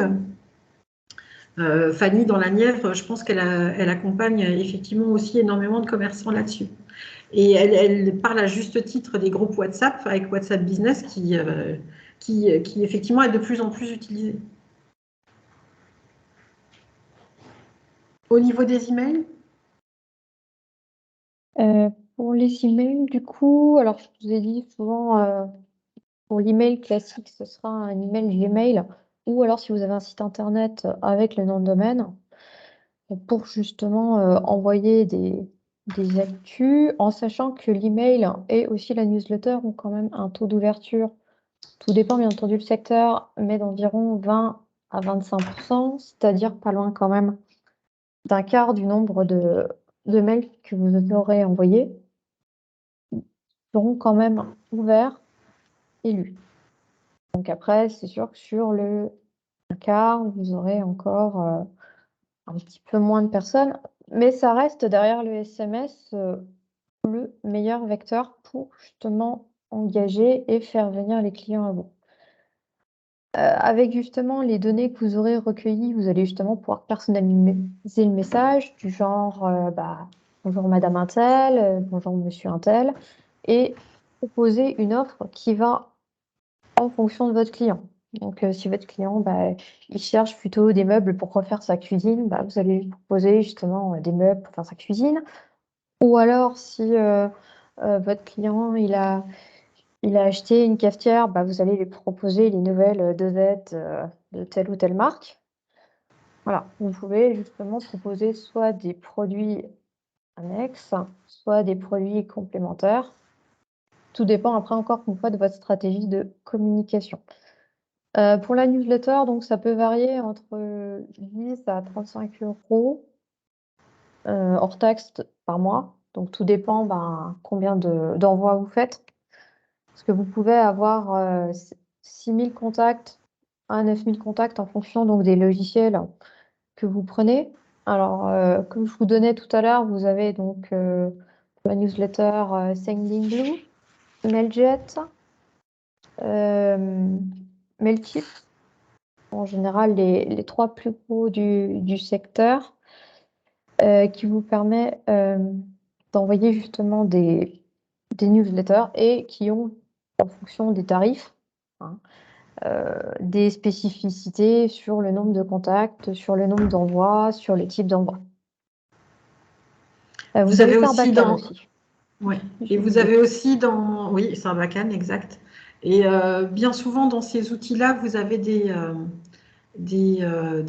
A: Fanny, dans la Nièvre, je pense elle accompagne effectivement aussi énormément de commerçants là-dessus. Et elle parle à juste titre des groupes WhatsApp avec WhatsApp Business qui effectivement est de plus en plus utilisé. Au niveau des emails,
C: Pour les emails, du coup, alors je vous ai dit souvent, pour l'email classique, ce sera un email Gmail, ou alors si vous avez un site internet avec le nom de domaine, pour justement envoyer des actus, en sachant que l'email et aussi la newsletter ont quand même un taux d'ouverture. Tout dépend bien entendu du secteur, mais d'environ 20 à 25%, c'est-à-dire pas loin quand même d'un quart du nombre de mails que vous aurez envoyés seront quand même ouverts et lus. Donc après, c'est sûr que sur le quart, vous aurez encore un petit peu moins de personnes, mais ça reste derrière le SMS le meilleur vecteur pour justement engager et faire venir les clients à vous. Avec justement les données que vous aurez recueillies, vous allez justement pouvoir personnaliser le message du genre bonjour madame un tel, bonjour monsieur un tel, et proposer une offre qui va en fonction de votre client. Donc si votre client il cherche plutôt des meubles pour refaire sa cuisine, vous allez lui proposer justement des meubles pour faire sa cuisine. Ou alors si votre client il a acheté une cafetière, vous allez lui proposer les nouvelles dosettes de telle ou telle marque. Voilà, vous pouvez justement proposer soit des produits annexes, soit des produits complémentaires. Tout dépend après encore une fois de votre stratégie de communication. Pour la newsletter, donc ça peut varier entre 10 à 35 € hors taxe par mois. Donc tout dépend combien d'envois vous faites. Parce que vous pouvez avoir 6 000 contacts à 9 000 contacts en fonction donc des logiciels que vous prenez. Alors, comme je vous donnais tout à l'heure, vous avez donc la newsletter Sendinblue, Mailjet, Mailchimp, en général les trois plus gros du secteur, qui vous permet d'envoyer justement des newsletters et qui ont, en fonction des tarifs, hein, des spécificités sur le nombre de contacts, sur le nombre d'envois, sur le type d'envoi. Vous
A: Vous
C: avez
A: avez aussi
C: Sarbacane
A: dans...
C: aussi.
A: Oui,
C: J'ai
A: et vous
C: oublié.
A: avez aussi dans... Oui, Sarbacane, exact. Et bien souvent, dans ces outils-là, vous avez des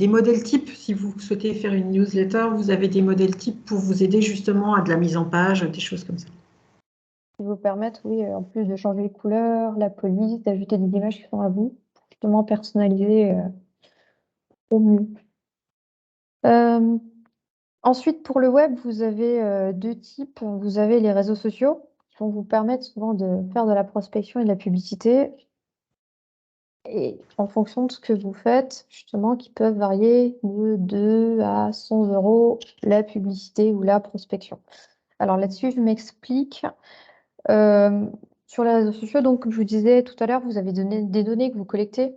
A: modèles types. Si vous souhaitez faire une newsletter, vous avez des modèles types pour vous aider justement à de la mise en page, des choses comme ça.
C: Qui vous permettent, oui, en plus de changer les couleurs, la police, d'ajouter des images qui sont à vous, justement personnaliser au mieux. Ensuite, pour le web, vous avez deux types. Vous avez les réseaux sociaux qui vont vous permettre souvent de faire de la prospection et de la publicité. Et en fonction de ce que vous faites, justement, qui peuvent varier de 2 à 100 euros la publicité ou la prospection. Alors là-dessus, je m'explique. Sur les réseaux sociaux, donc, comme je vous disais tout à l'heure, vous avez des données que vous collectez,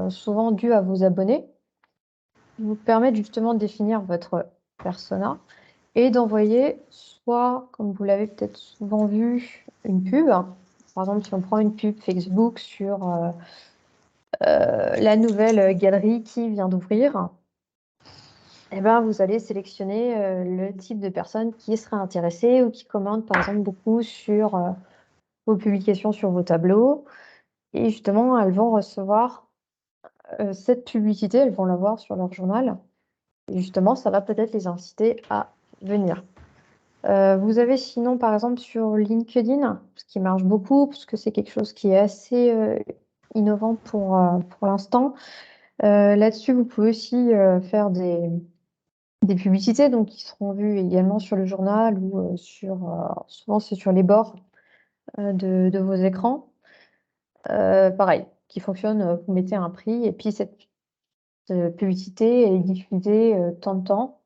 C: souvent dues à vos abonnés, qui vous permettent justement de définir votre persona et d'envoyer soit, comme vous l'avez peut-être souvent vu, une pub. Par exemple, si on prend une pub Facebook sur la nouvelle galerie qui vient d'ouvrir, eh ben, vous allez sélectionner le type de personne qui serait intéressée ou qui commande, par exemple, beaucoup sur vos publications sur vos tableaux. Et justement, elles vont recevoir cette publicité, elles vont la voir sur leur journal. Et justement, ça va peut-être les inciter à venir. Vous avez sinon, par exemple, sur LinkedIn, ce qui marche beaucoup, parce que c'est quelque chose qui est assez innovant pour l'instant. Là-dessus, vous pouvez aussi faire des publicités, donc qui seront vues également sur le journal ou souvent c'est sur les bords de vos écrans. Pareil, qui fonctionne, vous mettez un prix et puis cette publicité est diffusée tant de temps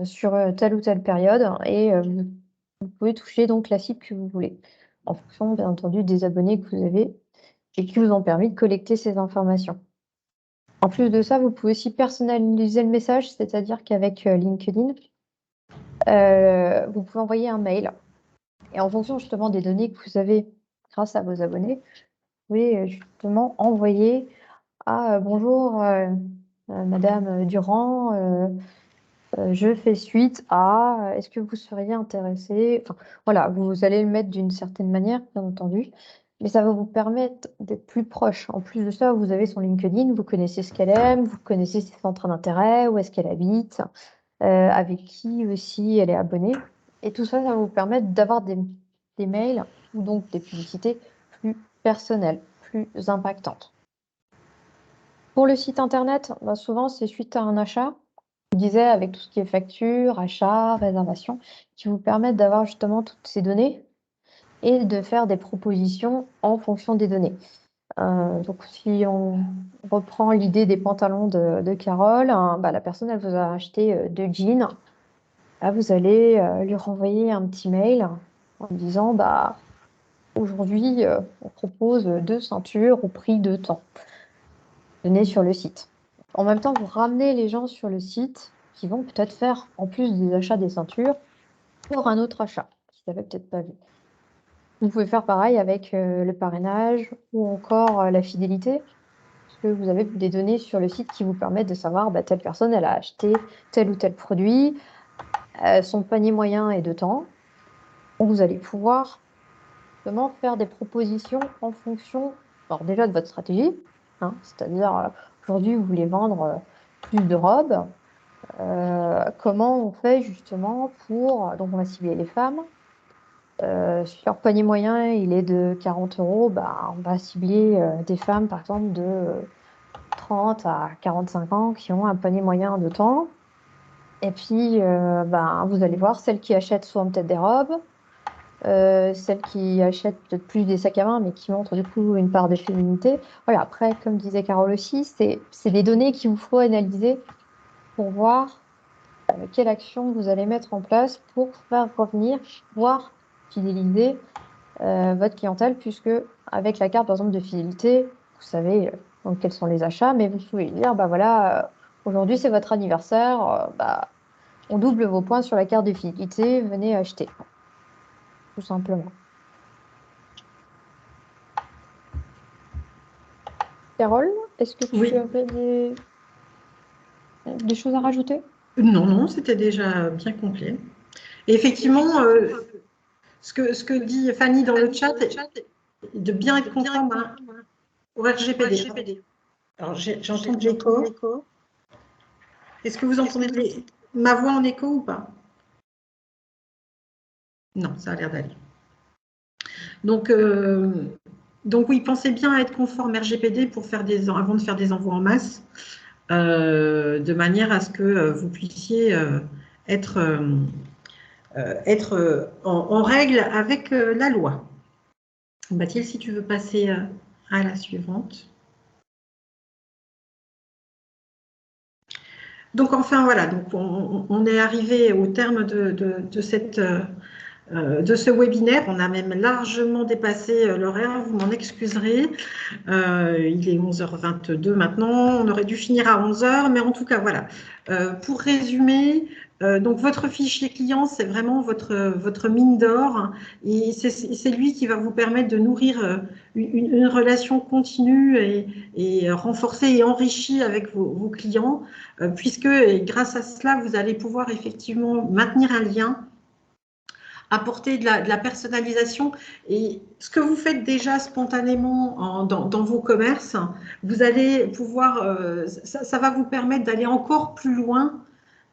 C: sur telle ou telle période et vous pouvez toucher donc la cible que vous voulez, en fonction bien entendu des abonnés que vous avez et qui vous ont permis de collecter ces informations. En plus de ça, vous pouvez aussi personnaliser le message, c'est-à-dire qu'avec LinkedIn, vous pouvez envoyer un mail et en fonction justement des données que vous avez grâce à vos abonnés, vous pouvez justement envoyer bonjour Madame Durand, je fais suite à est-ce que vous seriez intéressée? Enfin, voilà, vous allez le mettre d'une certaine manière, bien entendu, mais ça va vous permettre d'être plus proche. En plus de ça, vous avez son LinkedIn, vous connaissez ce qu'elle aime, vous connaissez ses centres d'intérêt, où est-ce qu'elle habite, avec qui aussi elle est abonnée. Et tout ça, ça va vous permettre d'avoir des mails ou donc des publicités plus personnelles, plus impactantes. Pour le site internet, bah, souvent c'est suite à un achat. Je disais avec tout ce qui est facture, achat, réservation, qui vous permettent d'avoir justement toutes ces données et de faire des propositions en fonction des données. Donc si on reprend l'idée des pantalons de Carole, hein, bah, la personne elle vous a acheté 2 jeans. Là, vous allez lui renvoyer un petit mail en disant bah aujourd'hui on propose 2 ceintures au prix de temps. Données sur le site. En même temps, vous ramenez les gens sur le site qui vont peut-être faire, en plus des achats des ceintures, pour un autre achat qu'ils n'avaient peut-être pas vu. Vous pouvez faire pareil avec le parrainage ou encore la fidélité, parce que vous avez des données sur le site qui vous permettent de savoir bah, telle personne, elle a acheté tel ou tel produit, son panier moyen est de temps. Donc, vous allez pouvoir vraiment faire des propositions en fonction, alors déjà de votre stratégie, hein, c'est-à-dire aujourd'hui vous voulez vendre plus de robes, comment on fait justement pour, donc on va cibler les femmes, si leur panier moyen il est de 40 euros, bah, on va cibler des femmes par exemple de 30 à 45 ans qui ont un panier moyen de temps. Et puis bah, vous allez voir celles qui achètent souvent peut-être des robes, celles qui achètent peut-être plus des sacs à main, mais qui montrent du coup une part de féminité. Voilà, après, comme disait Carole aussi, c'est des données qu'il vous faut analyser pour voir quelle action vous allez mettre en place pour faire revenir, voire fidéliser votre clientèle, puisque avec la carte, par exemple, de fidélité, vous savez donc quels sont les achats, mais vous pouvez dire, bah voilà, aujourd'hui c'est votre anniversaire, bah, on double vos points sur la carte de fidélité, venez acheter, tout simplement. Carole, est-ce que
A: Oui.
C: tu avais des choses à rajouter?
A: Non, non, c'était déjà bien complet. Et effectivement, ce que dit Fanny dans le chat, de bien être conforme au RGPD. Alors, j'entends de l'écho. Est-ce que vous entendez ma voix en écho ou pas? Non, ça a l'air d'aller. Donc oui, pensez bien à être conforme RGPD pour avant de faire des envois en masse, de manière à ce que vous puissiez être en règle avec la loi. Mathilde, si tu veux passer à la suivante. Donc enfin voilà, donc on est arrivé au terme de ce webinaire. On a même largement dépassé l'horaire, vous m'en excuserez. Il est 11h22 maintenant, on aurait dû finir à 11h, mais en tout cas voilà. Pour résumer, donc votre fichier client, c'est vraiment votre mine d'or, et c'est lui qui va vous permettre de nourrir une relation continue et renforcée et enrichie avec vos clients, puisque grâce à cela, vous allez pouvoir effectivement maintenir un lien, apporter de la personnalisation, et ce que vous faites déjà spontanément dans vos commerces, vous allez pouvoir, ça va vous permettre d'aller encore plus loin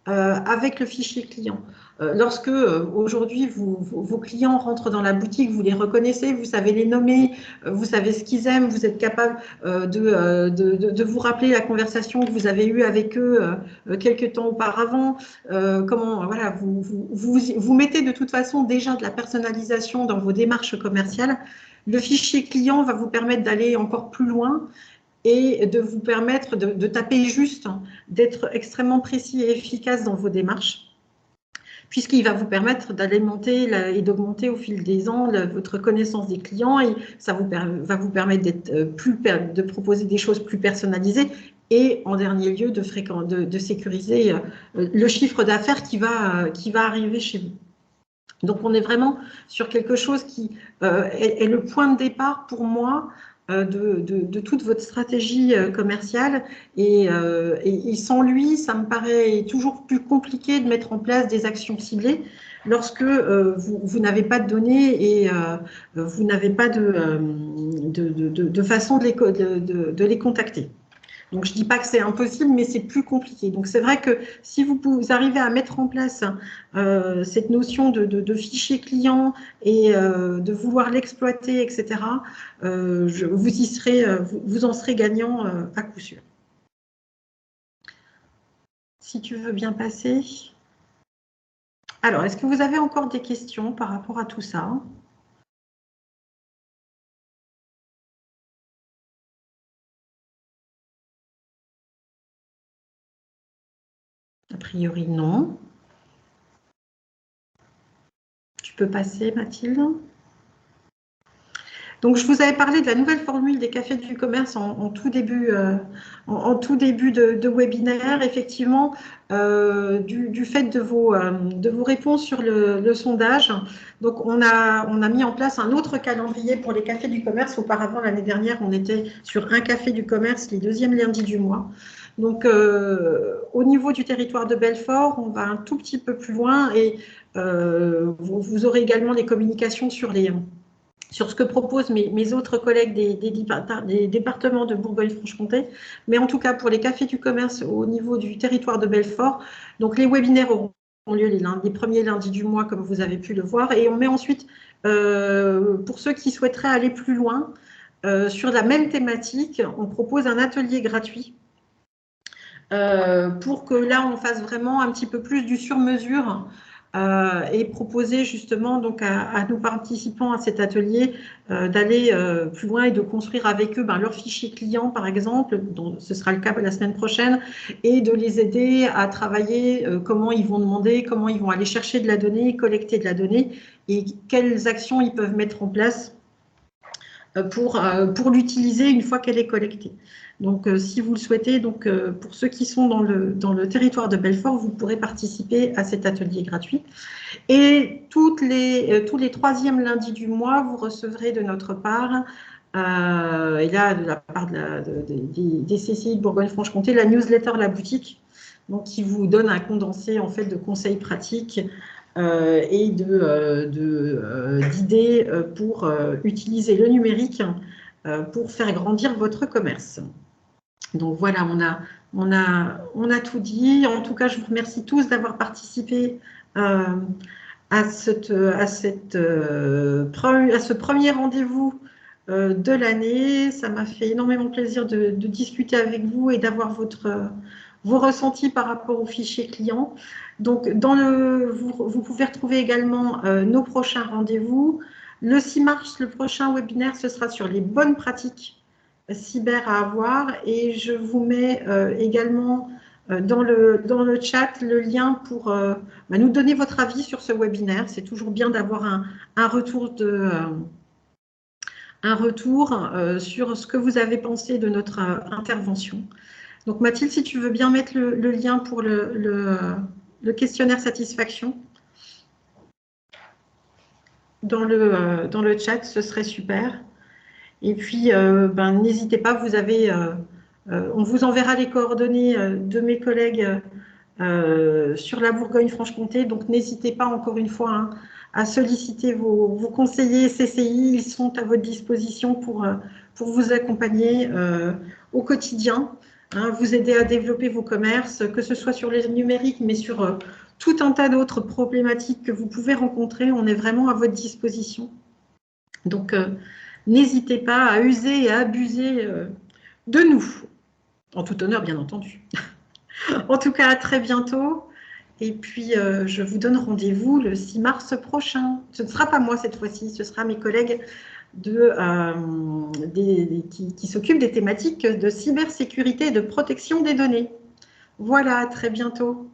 A: avec le fichier client. Lorsque aujourd'hui vos clients rentrent dans la boutique, vous les reconnaissez, vous savez les nommer, vous savez ce qu'ils aiment, vous êtes capable de vous rappeler la conversation que vous avez eue avec eux quelques temps auparavant. Voilà, vous mettez de toute façon déjà de la personnalisation dans vos démarches commerciales. Le fichier client va vous permettre d'aller encore plus loin et de vous permettre de taper juste, d'être extrêmement précis et efficace dans vos démarches, puisqu'il va vous permettre d'alimenter et d'augmenter au fil des ans votre connaissance des clients, et ça va vous permettre de proposer des choses plus personnalisées, et en dernier lieu de sécuriser le chiffre d'affaires qui va arriver chez vous. Donc on est vraiment sur quelque chose qui est le point de départ pour moi de toute votre stratégie commerciale, et sans lui, ça me paraît toujours plus compliqué de mettre en place des actions ciblées lorsque vous n'avez pas de données et vous n'avez pas de façon de les contacter. Donc, je ne dis pas que c'est impossible, mais c'est plus compliqué. Donc, c'est vrai que si vous arrivez à mettre en place cette notion de fichier client et de vouloir l'exploiter, etc., vous en serez gagnant à coup sûr. Si tu veux bien passer. Alors, est-ce que vous avez encore des questions par rapport à tout ça ? A priori, non. Tu peux passer, Mathilde ? Donc, je vous avais parlé de la nouvelle formule des cafés du commerce en tout début, de webinaire, effectivement, du fait de vos réponses sur le sondage. Donc, on a mis en place un autre calendrier pour les cafés du commerce. Auparavant, l'année dernière, on était sur un café du commerce les deuxièmes lundis du mois. Donc, au niveau du territoire de Belfort, on va un tout petit peu plus loin, et vous aurez également les communications sur ce que proposent mes autres collègues des départements de Bourgogne-Franche-Comté. Mais en tout cas, pour les cafés du commerce au niveau du territoire de Belfort, donc les webinaires auront lieu les premiers lundis du mois, comme vous avez pu le voir. Et on met ensuite, pour ceux qui souhaiteraient aller plus loin, sur la même thématique, on propose un atelier gratuit pour que là, on fasse vraiment un petit peu plus du sur-mesure et proposer justement donc à nos participants à cet atelier d'aller plus loin et de construire avec eux leur fichier client, par exemple, dont ce sera le cas la semaine prochaine, et de les aider à travailler comment ils vont demander, comment ils vont aller chercher de la donnée, collecter de la donnée, et quelles actions ils peuvent mettre en place pour l'utiliser une fois qu'elle est collectée. Donc, si vous le souhaitez, donc, pour ceux qui sont dans le territoire de Belfort, vous pourrez participer à cet atelier gratuit. Et tous les troisièmes lundis du mois, vous recevrez de notre part, et là, de la part des CCI de Bourgogne-Franche-Comté, la newsletter La Boutique, donc, qui vous donne un condensé en fait, de conseils pratiques et d'idées pour utiliser le numérique pour faire grandir votre commerce. Donc voilà, on a tout dit. En tout cas, je vous remercie tous d'avoir participé à ce premier rendez-vous de l'année. Ça m'a fait énormément plaisir de discuter avec vous et d'avoir vos ressentis par rapport au fichier client. Donc, vous pouvez retrouver également nos prochains rendez-vous. Le 6 mars, le prochain webinaire, ce sera sur les bonnes pratiques cyber à avoir, et je vous mets également dans le chat le lien pour nous donner votre avis sur ce webinaire. C'est toujours bien d'avoir un retour sur ce que vous avez pensé de notre intervention. Donc Mathilde, si tu veux bien mettre le lien pour le questionnaire satisfaction dans le chat, ce serait super. Et puis, n'hésitez pas, on vous enverra les coordonnées de mes collègues sur la Bourgogne-Franche-Comté. Donc, n'hésitez pas encore une fois à solliciter vos conseillers CCI. Ils sont à votre disposition pour vous accompagner au quotidien, vous aider à développer vos commerces, que ce soit sur les numériques, mais sur tout un tas d'autres problématiques que vous pouvez rencontrer. On est vraiment à votre disposition. Donc, n'hésitez pas à user et à abuser de nous, en tout honneur bien entendu. En tout cas, à très bientôt. Et puis, je vous donne rendez-vous le 6 mars prochain. Ce ne sera pas moi cette fois-ci, ce sera mes collègues qui s'occupent des thématiques de cybersécurité et de protection des données. Voilà, à très bientôt.